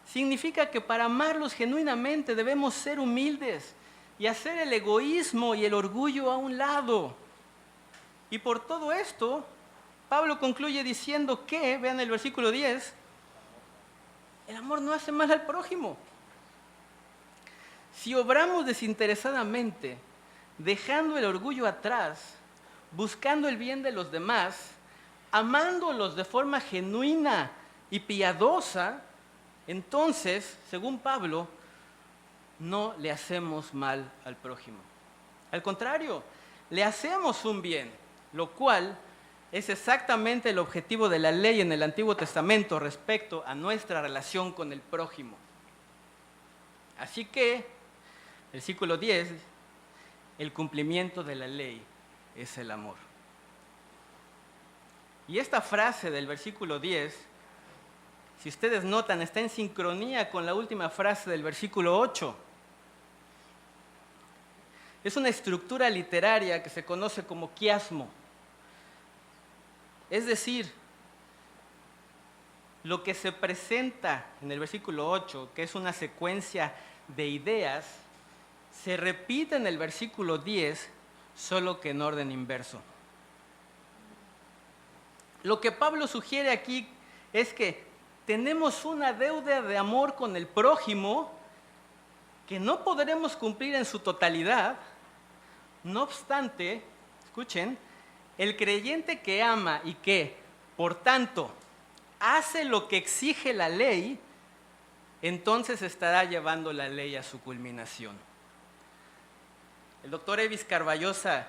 Significa que para amarlos genuinamente debemos ser humildes y hacer el egoísmo y el orgullo a un lado. Y por todo esto, Pablo concluye diciendo que, vean el versículo 10, el amor no hace mal al prójimo. Si obramos desinteresadamente, dejando el orgullo atrás, buscando el bien de los demás, amándolos de forma genuina y piadosa, entonces, según Pablo, no le hacemos mal al prójimo. Al contrario, le hacemos un bien, lo cual es exactamente el objetivo de la ley en el Antiguo Testamento respecto a nuestra relación con el prójimo. Así que, versículo 10, el cumplimiento de la ley es el amor. Y esta frase del versículo 10, si ustedes notan, está en sincronía con la última frase del versículo 8. Es una estructura literaria que se conoce como quiasmo. Es decir, lo que se presenta en el versículo 8, que es una secuencia de ideas, se repite en el versículo 10, solo que en orden inverso. Lo que Pablo sugiere aquí es que tenemos una deuda de amor con el prójimo que no podremos cumplir en su totalidad. No obstante, escuchen, el creyente que ama y que, por tanto, hace lo que exige la ley, entonces estará llevando la ley a su culminación. El doctor Evis Carballosa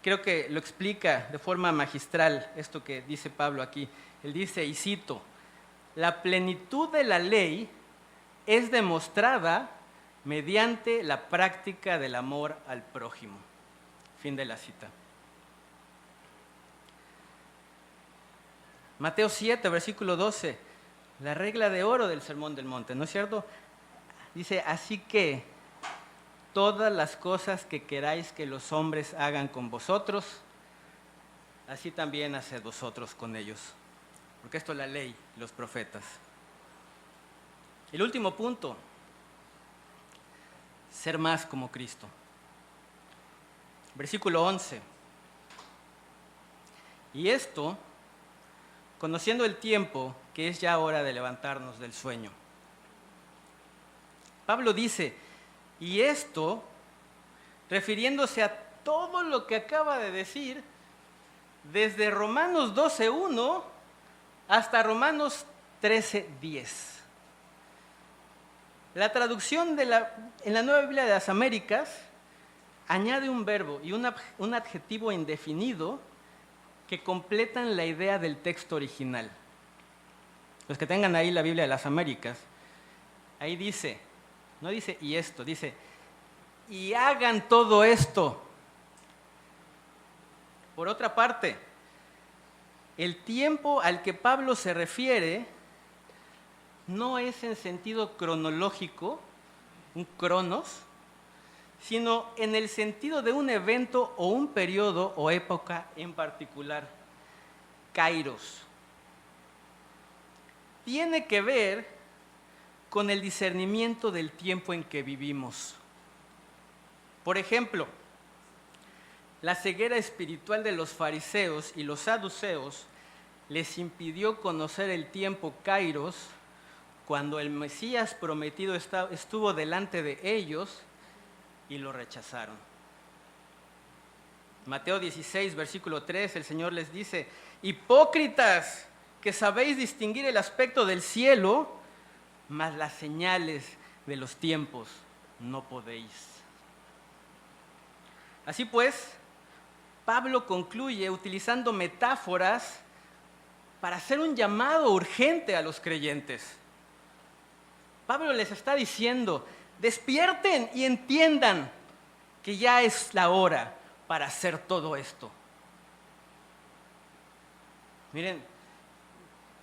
creo que lo explica de forma magistral esto que dice Pablo aquí. Él dice, y cito, la plenitud de la ley es demostrada mediante la práctica del amor al prójimo. Fin de la cita. Mateo 7, versículo 12, la regla de oro del Sermón del Monte, ¿no es cierto? Dice, así que todas las cosas que queráis que los hombres hagan con vosotros, así también haced vosotros con ellos. Porque esto es la ley, los profetas. El último punto, ser más como Cristo. Versículo 11. Y esto, conociendo el tiempo, que es ya hora de levantarnos del sueño. Pablo dice, y esto, refiriéndose a todo lo que acaba de decir, desde Romanos 12:1 hasta Romanos 13:10. La traducción en la Nueva Biblia de las Américas añade un verbo y un adjetivo indefinido que completan la idea del texto original. Los que tengan ahí la Biblia de las Américas, ahí dice, no dice y esto, dice y hagan todo esto. Por otra parte, el tiempo al que Pablo se refiere no es en sentido cronológico, un cronos, sino en el sentido de un evento o un periodo o época en particular, kairos. Tiene que ver con el discernimiento del tiempo en que vivimos. Por ejemplo, la ceguera espiritual de los fariseos y los saduceos les impidió conocer el tiempo kairos cuando el Mesías prometido estuvo delante de ellos y lo rechazaron. Mateo 16, versículo 3, el Señor les dice, hipócritas, que sabéis distinguir el aspecto del cielo, mas las señales de los tiempos no podéis. Así pues, Pablo concluye utilizando metáforas para hacer un llamado urgente a los creyentes. Pablo les está diciendo, despierten y entiendan que ya es la hora para hacer todo esto. Miren,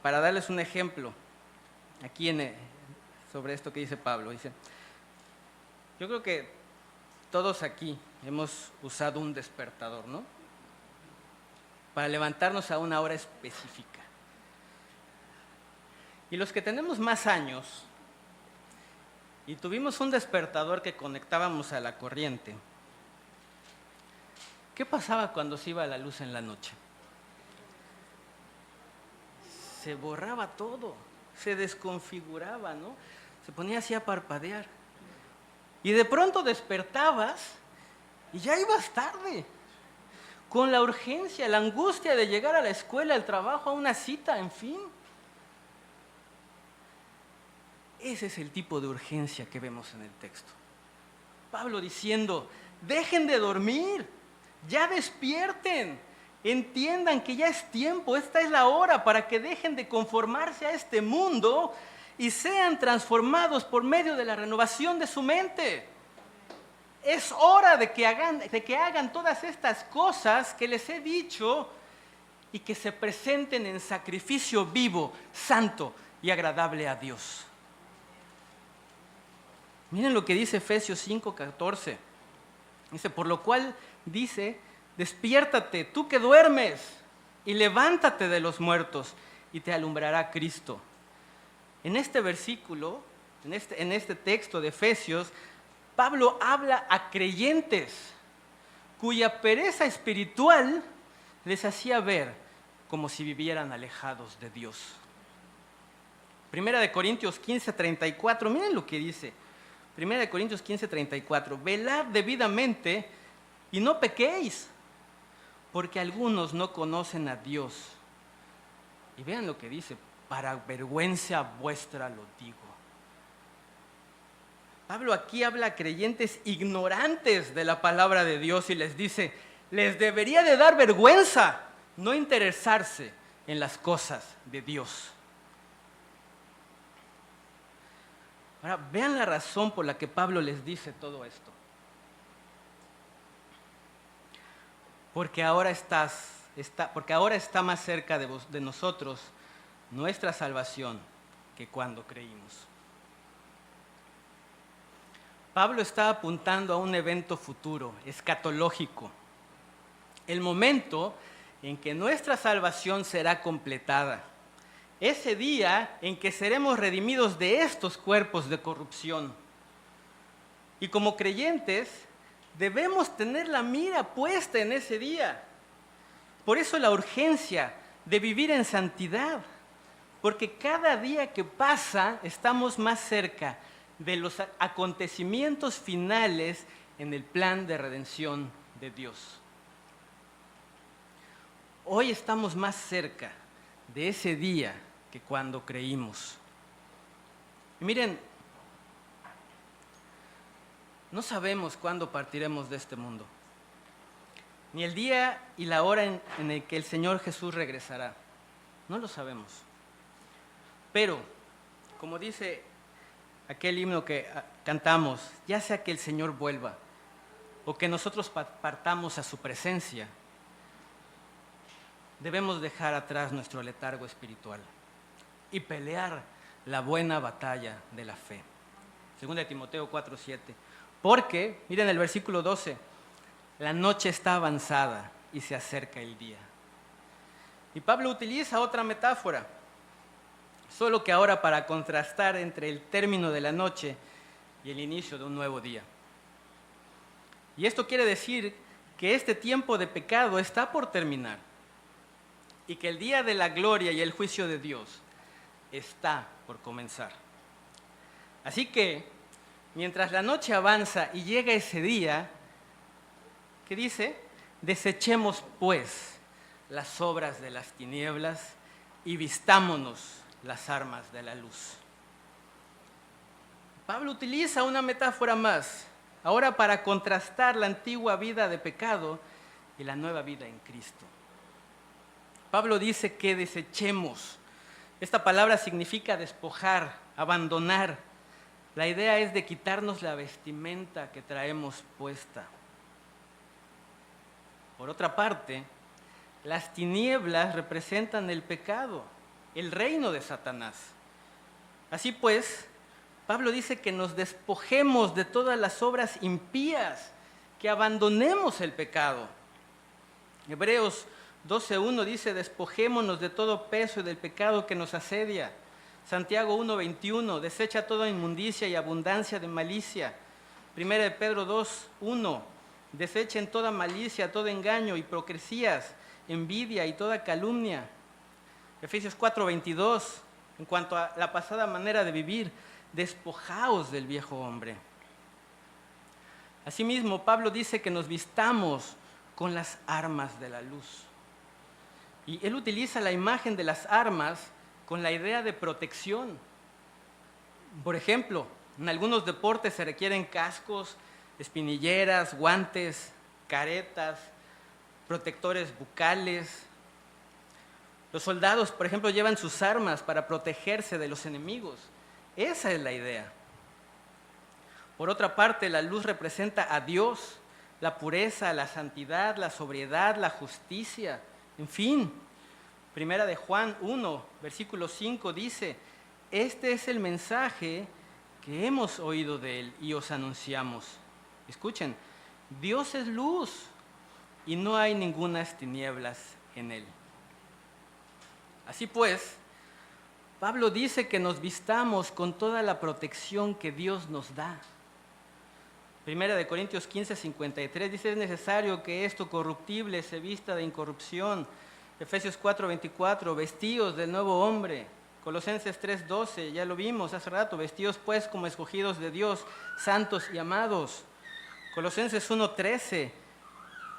para darles un ejemplo, aquí sobre esto que dice Pablo, dice, yo creo que todos aquí hemos usado un despertador, ¿no? Para levantarnos a una hora específica. Y los que tenemos más años y tuvimos un despertador que conectábamos a la corriente, ¿qué pasaba cuando se iba la luz en la noche? Se borraba todo, se desconfiguraba, ¿no? Se ponía así a parpadear. Y de pronto despertabas y ya ibas tarde, con la urgencia, la angustia de llegar a la escuela, al trabajo, a una cita, en fin. Ese es el tipo de urgencia que vemos en el texto. Pablo diciendo, dejen de dormir, ya despierten, entiendan que ya es tiempo, esta es la hora para que dejen de conformarse a este mundo y sean transformados por medio de la renovación de su mente. Es hora de que hagan todas estas cosas que les he dicho y que se presenten en sacrificio vivo, santo y agradable a Dios. Miren lo que dice Efesios 5:14. Dice, por lo cual dice, despiértate, tú que duermes, y levántate de los muertos, y te alumbrará Cristo. En este versículo, en este texto de Efesios, Pablo habla a creyentes cuya pereza espiritual les hacía ver como si vivieran alejados de Dios. Primera de Corintios 15:34, miren lo que dice. Primera de Corintios 15:34, velad debidamente y no pequéis, porque algunos no conocen a Dios. Y vean lo que dice, para vergüenza vuestra lo digo. Pablo aquí habla a creyentes ignorantes de la palabra de Dios y les dice, les debería de dar vergüenza no interesarse en las cosas de Dios. Ahora, vean la razón por la que Pablo les dice todo esto. Porque ahora está más cerca de nosotros nuestra salvación que cuando creímos. Pablo está apuntando a un evento futuro, escatológico. El momento en que nuestra salvación será completada. Ese día en que seremos redimidos de estos cuerpos de corrupción. Y como creyentes, debemos tener la mira puesta en ese día. Por eso la urgencia de vivir en santidad. Porque cada día que pasa estamos más cerca de los acontecimientos finales en el plan de redención de Dios. Hoy estamos más cerca de ese día que cuando creímos. Y miren, no sabemos cuándo partiremos de este mundo, ni el día y la hora en el que el Señor Jesús regresará. No lo sabemos. Pero, como dice aquel himno que cantamos, ya sea que el Señor vuelva o que nosotros partamos a su presencia, debemos dejar atrás nuestro letargo espiritual y pelear la buena batalla de la fe. 2 Timoteo 4:7. Porque, miren el versículo 12, la noche está avanzada y se acerca el día. Y Pablo utiliza otra metáfora, solo que ahora para contrastar entre el término de la noche y el inicio de un nuevo día. Y esto quiere decir que este tiempo de pecado está por terminar y que el día de la gloria y el juicio de Dios está por comenzar. Así que, mientras la noche avanza y llega ese día, ¿qué dice? Desechemos pues las obras de las tinieblas y vistámonos las armas de la luz. Pablo utiliza una metáfora más, ahora para contrastar la antigua vida de pecado y la nueva vida en Cristo. Pablo dice que desechemos. Esta palabra significa despojar, abandonar. La idea es de quitarnos la vestimenta que traemos puesta. Por otra parte, las tinieblas representan el pecado, el reino de Satanás. Así pues, Pablo dice que nos despojemos de todas las obras impías, que abandonemos el pecado. Hebreos 12:1 dice, despojémonos de todo peso y del pecado que nos asedia. Santiago 1:21, desecha toda inmundicia y abundancia de malicia. 1 de Pedro 2:1, desechen toda malicia, todo engaño, hipocresías, envidia y toda calumnia. Efesios 4:22, en cuanto a la pasada manera de vivir, despojaos del viejo hombre. Asimismo, Pablo dice que nos vistamos con las armas de la luz. Y él utiliza la imagen de las armas con la idea de protección. Por ejemplo, en algunos deportes se requieren cascos, espinilleras, guantes, caretas, protectores bucales. Los soldados, por ejemplo, llevan sus armas para protegerse de los enemigos. Esa es la idea. Por otra parte, la luz representa a Dios, la pureza, la santidad, la sobriedad, la justicia, en fin. Primera de Juan 1, versículo 5 dice, este es el mensaje que hemos oído de él y os anunciamos. Escuchen, Dios es luz y no hay ningunas tinieblas en él. Así pues, Pablo dice que nos vistamos con toda la protección que Dios nos da. Primera de Corintios 15, 53 dice, es necesario que esto corruptible se vista de incorrupción. Efesios 4, 24, vestidos del nuevo hombre. Colosenses 3, 12, ya lo vimos hace rato, vestidos pues como escogidos de Dios, santos y amados. Colosenses 1, 13,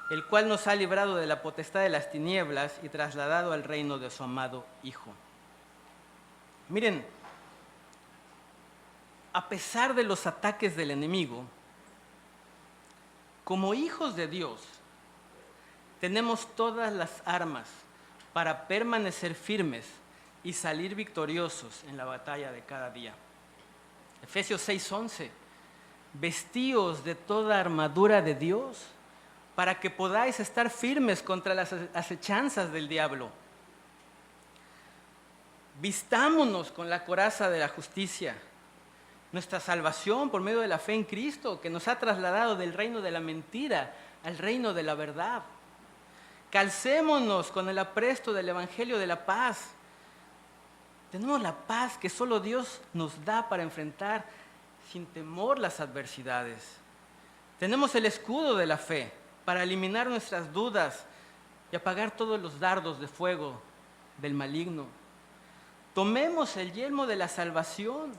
el cual nos ha librado de la potestad de las tinieblas y trasladado al reino de su amado Hijo. Miren, a pesar de los ataques del enemigo, como hijos de Dios, tenemos todas las armas para permanecer firmes y salir victoriosos en la batalla de cada día. Efesios 6:11, vestíos de toda armadura de Dios para que podáis estar firmes contra las acechanzas del diablo. Vistámonos con la coraza de la justicia, nuestra salvación por medio de la fe en Cristo, que nos ha trasladado del reino de la mentira al reino de la verdad. Calcémonos con el apresto del Evangelio de la paz. Tenemos la paz que solo Dios nos da para enfrentar sin temor las adversidades. Tenemos el escudo de la fe para eliminar nuestras dudas y apagar todos los dardos de fuego del maligno. Tomemos el yelmo de la salvación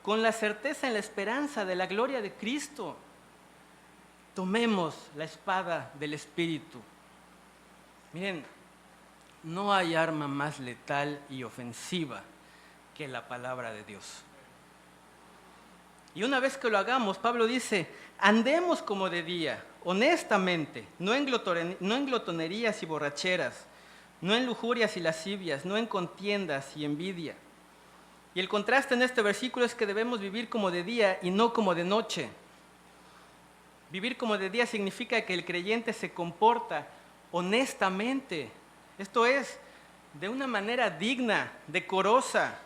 con la certeza en la esperanza de la gloria de Cristo. Tomemos la espada del Espíritu. Miren, no hay arma más letal y ofensiva que la palabra de Dios. Y una vez que lo hagamos, Pablo dice, andemos como de día, honestamente, no en glotonerías y borracheras, no en lujurias y lascivias, no en contiendas y envidia. Y el contraste en este versículo es que debemos vivir como de día y no como de noche. Vivir como de día significa que el creyente se comporta honestamente, esto es, de una manera digna, decorosa,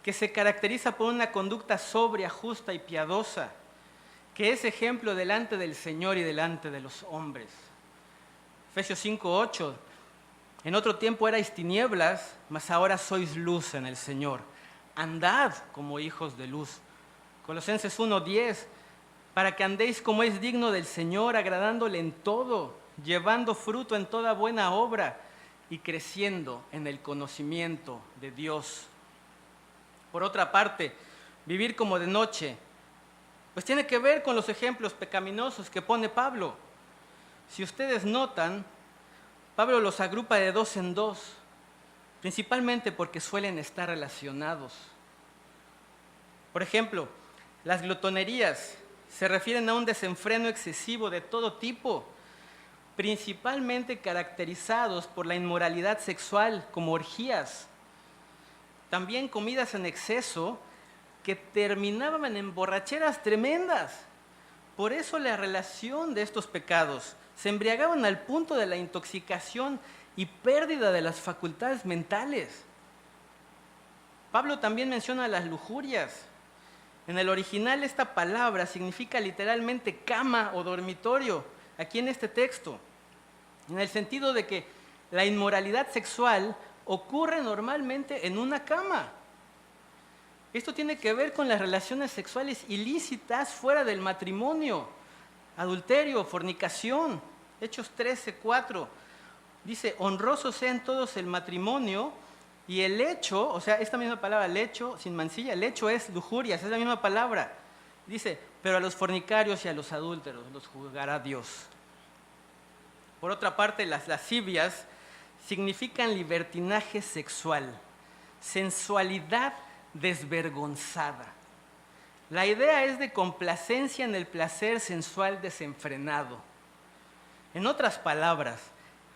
que se caracteriza por una conducta sobria, justa y piadosa, que es ejemplo delante del Señor y delante de los hombres. Efesios 5:8, en otro tiempo erais tinieblas, mas ahora sois luz en el Señor. Andad como hijos de luz. Colosenses 1:10, para que andéis como es digno del Señor, agradándole en todo, llevando fruto en toda buena obra y creciendo en el conocimiento de Dios. Por otra parte, vivir como de noche, pues tiene que ver con los ejemplos pecaminosos que pone Pablo. Si ustedes notan, Pablo los agrupa de dos en dos, principalmente porque suelen estar relacionados. Por ejemplo, las glotonerías se refieren a un desenfreno excesivo de todo tipo, principalmente caracterizados por la inmoralidad sexual, como orgías. También comidas en exceso que terminaban en borracheras tremendas. Por eso la relación de estos pecados se embriagaban al punto de la intoxicación y pérdida de las facultades mentales. Pablo también menciona las lujurias. En el original esta palabra significa literalmente cama o dormitorio, aquí en este texto, en el sentido de que la inmoralidad sexual ocurre normalmente en una cama. Esto tiene que ver con las relaciones sexuales ilícitas fuera del matrimonio, adulterio, fornicación. Hechos 13:4 dice, honroso sea en todos el matrimonio, y el hecho, o sea, esta misma palabra, lecho, sin mancilla, el hecho es lujurias, es la misma palabra. Dice, pero a los fornicarios y a los adúlteros los juzgará Dios. Por otra parte, las lascivias significan libertinaje sexual, sensualidad desvergonzada. La idea es de complacencia en el placer sensual desenfrenado. En otras palabras,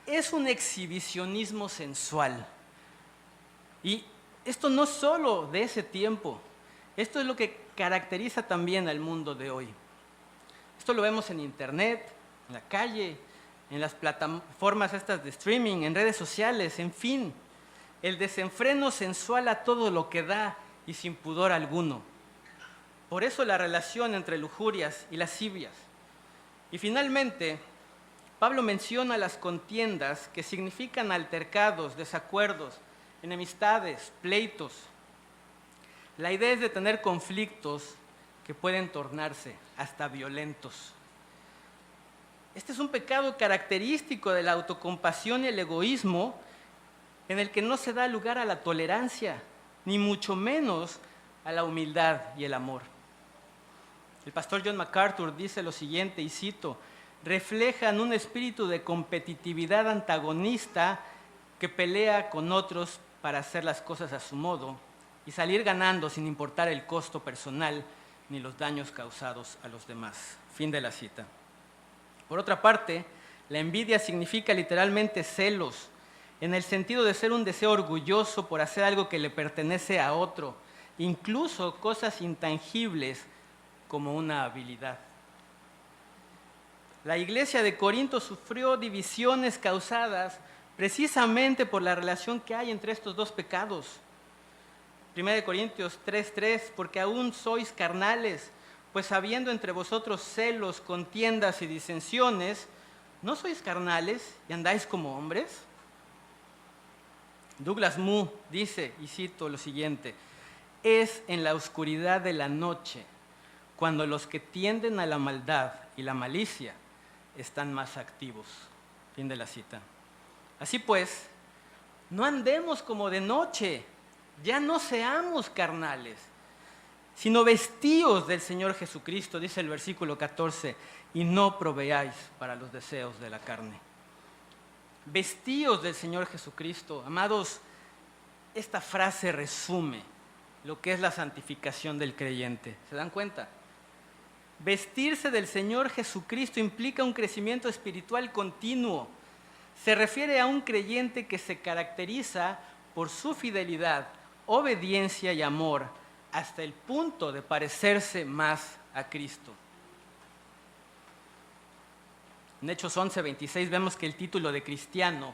es un exhibicionismo sensual. Y esto no solo de ese tiempo, esto es lo que caracteriza también al mundo de hoy. Esto lo vemos en internet, en la calle, en las plataformas estas de streaming, en redes sociales, en fin. El desenfreno sensual a todo lo que da y sin pudor alguno. Por eso la relación entre lujurias y lascivias. Y finalmente, Pablo menciona las contiendas, que significan altercados, desacuerdos, enemistades, pleitos. La idea es de tener conflictos que pueden tornarse hasta violentos. Este es un pecado característico de la autocompasión y el egoísmo, en el que no se da lugar a la tolerancia, ni mucho menos a la humildad y el amor. El pastor John MacArthur dice lo siguiente, y cito, reflejan un espíritu de competitividad antagonista que pelea con otros para hacer las cosas a su modo y salir ganando sin importar el costo personal ni los daños causados a los demás. Fin de la cita. Por otra parte, la envidia significa literalmente celos, en el sentido de ser un deseo orgulloso por hacer algo que le pertenece a otro, incluso cosas intangibles como una habilidad. La iglesia de Corinto sufrió divisiones causadas precisamente por la relación que hay entre estos dos pecados. 1 Corintios 3:3, porque aún sois carnales, pues habiendo entre vosotros celos, contiendas y disensiones, ¿no sois carnales y andáis como hombres? Douglas Moo dice, y cito lo siguiente, es en la oscuridad de la noche cuando los que tienden a la maldad y la malicia están más activos. Fin de la cita. Así pues, no andemos como de noche, ya no seamos carnales, sino vestíos del Señor Jesucristo, dice el versículo 14, y no proveáis para los deseos de la carne. Vestíos del Señor Jesucristo. Amados, esta frase resume lo que es la santificación del creyente. ¿Se dan cuenta? Vestirse del Señor Jesucristo implica un crecimiento espiritual continuo. Se refiere a un creyente que se caracteriza por su fidelidad, obediencia y amor, hasta el punto de parecerse más a Cristo. En Hechos 11:26 vemos que el título de cristiano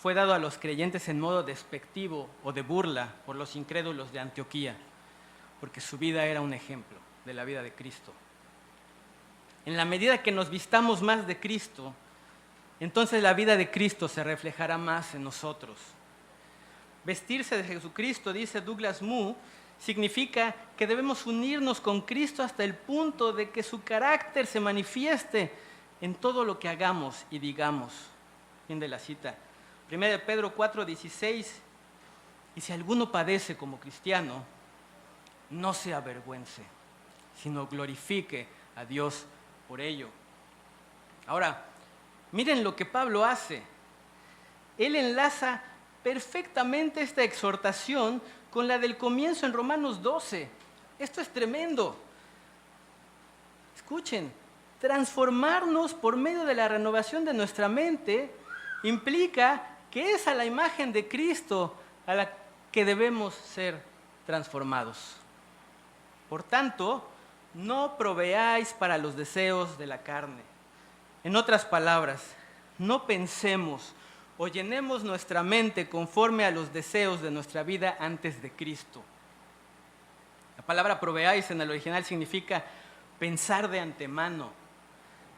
fue dado a los creyentes en modo despectivo o de burla por los incrédulos de Antioquía, porque su vida era un ejemplo de la vida de Cristo. En la medida que nos vistamos más de Cristo, entonces la vida de Cristo se reflejará más en nosotros. Vestirse de Jesucristo, dice Douglas Moo, significa que debemos unirnos con Cristo hasta el punto de que su carácter se manifieste en todo lo que hagamos y digamos. Fin de la cita. 1 Pedro 4:16, y si alguno padece como cristiano, no se avergüence, sino glorifique a Dios por ello. Ahora, miren lo que Pablo hace. él enlaza perfectamente esta exhortación con la del comienzo en Romanos 12. Esto es tremendo. Escuchen, transformarnos por medio de la renovación de nuestra mente implica que es a la imagen de Cristo a la que debemos ser transformados. Por tanto, no proveáis para los deseos de la carne. En otras palabras, no pensemos o llenemos nuestra mente conforme a los deseos de nuestra vida antes de Cristo. La palabra proveáis en el original significa pensar de antemano.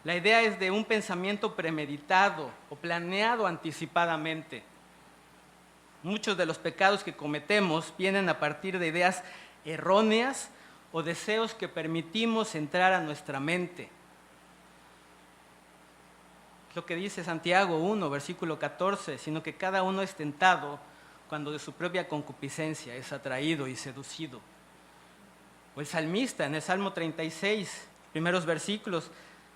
La idea es de un pensamiento premeditado o planeado anticipadamente. Muchos de los pecados que cometemos vienen a partir de ideas erróneas o deseos que permitimos entrar a nuestra mente. Lo que dice Santiago 1, versículo 14, sino que cada uno es tentado cuando de su propia concupiscencia es atraído y seducido. O el salmista en el Salmo 36, primeros versículos,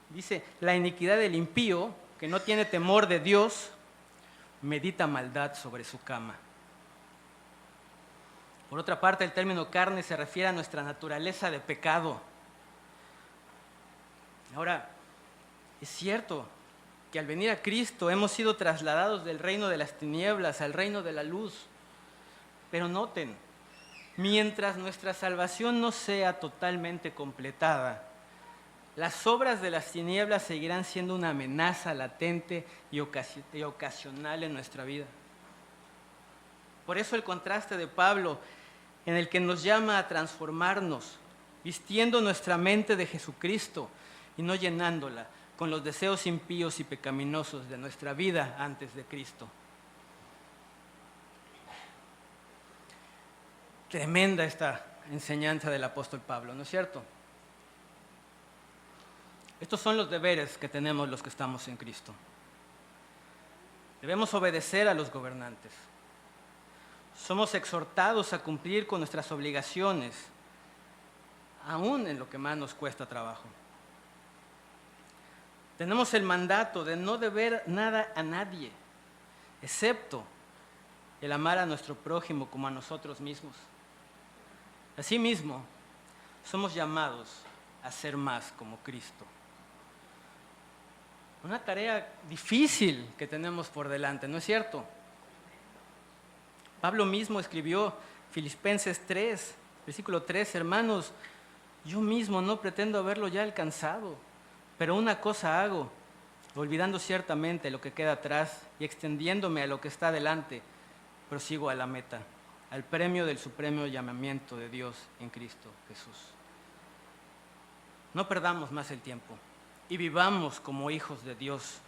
dice, la iniquidad del impío, que no tiene temor de Dios, medita maldad sobre su cama. Por otra parte, el término carne se refiere a nuestra naturaleza de pecado. Ahora, es cierto que al venir a Cristo hemos sido trasladados del reino de las tinieblas al reino de la luz. Pero noten, mientras nuestra salvación no sea totalmente completada, las obras de las tinieblas seguirán siendo una amenaza latente y ocasional en nuestra vida. Por eso el contraste de Pablo, en el que nos llama a transformarnos, vistiendo nuestra mente de Jesucristo y no llenándola con los deseos impíos y pecaminosos de nuestra vida antes de Cristo. Tremenda esta enseñanza del apóstol Pablo, ¿no es cierto? Estos son los deberes que tenemos los que estamos en Cristo. Debemos obedecer a los gobernantes. Somos exhortados a cumplir con nuestras obligaciones, aún en lo que más nos cuesta trabajo. Tenemos el mandato de no deber nada a nadie, excepto el amar a nuestro prójimo como a nosotros mismos. Asimismo, somos llamados a ser más como Cristo. Una tarea difícil que tenemos por delante, ¿no es cierto? Pablo mismo escribió Filipenses 3, versículo 3, hermanos, yo mismo no pretendo haberlo ya alcanzado, pero una cosa hago, olvidando ciertamente lo que queda atrás y extendiéndome a lo que está delante, prosigo a la meta, al premio del supremo llamamiento de Dios en Cristo Jesús. No perdamos más el tiempo y vivamos como hijos de Dios,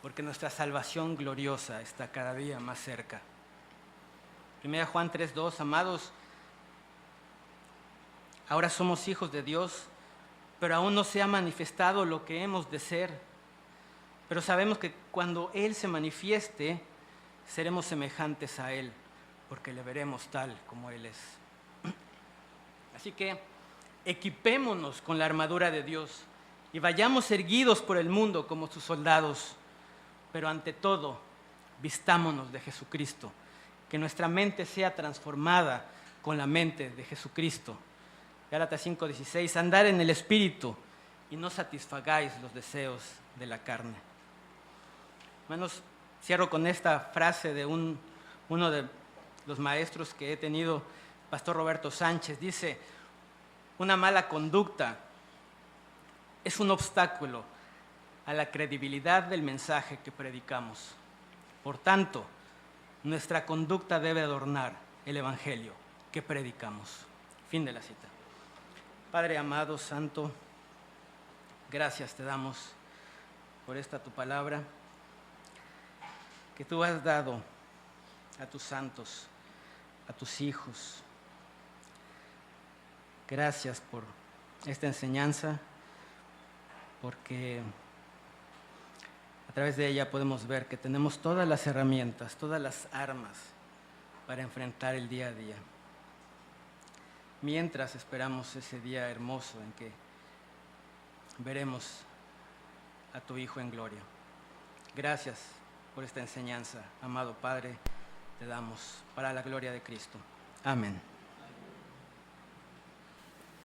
porque nuestra salvación gloriosa está cada día más cerca. 1 Juan 3:2, amados, ahora somos hijos de Dios, pero aún no se ha manifestado lo que hemos de ser. Pero sabemos que cuando Él se manifieste, seremos semejantes a Él, porque le veremos tal como Él es. Así que equipémonos con la armadura de Dios y vayamos erguidos por el mundo como sus soldados, pero ante todo, vistámonos de Jesucristo, que nuestra mente sea transformada con la mente de Jesucristo. Gálatas 5:16, andar en el Espíritu y no satisfagáis los deseos de la carne. Hermanos, cierro con esta frase de uno de los maestros que he tenido, Pastor Roberto Sánchez. Dice, una mala conducta es un obstáculo a la credibilidad del mensaje que predicamos. Por tanto, nuestra conducta debe adornar el Evangelio que predicamos. Fin de la cita. Padre amado, santo, gracias te damos por esta tu palabra que tú has dado a tus santos, a tus hijos. Gracias por esta enseñanza, porque a través de ella podemos ver que tenemos todas las herramientas, todas las armas para enfrentar el día a día. Mientras esperamos ese día hermoso en que veremos a tu Hijo en gloria. Gracias por esta enseñanza. Amado Padre, te damos para la gloria de Cristo. Amén.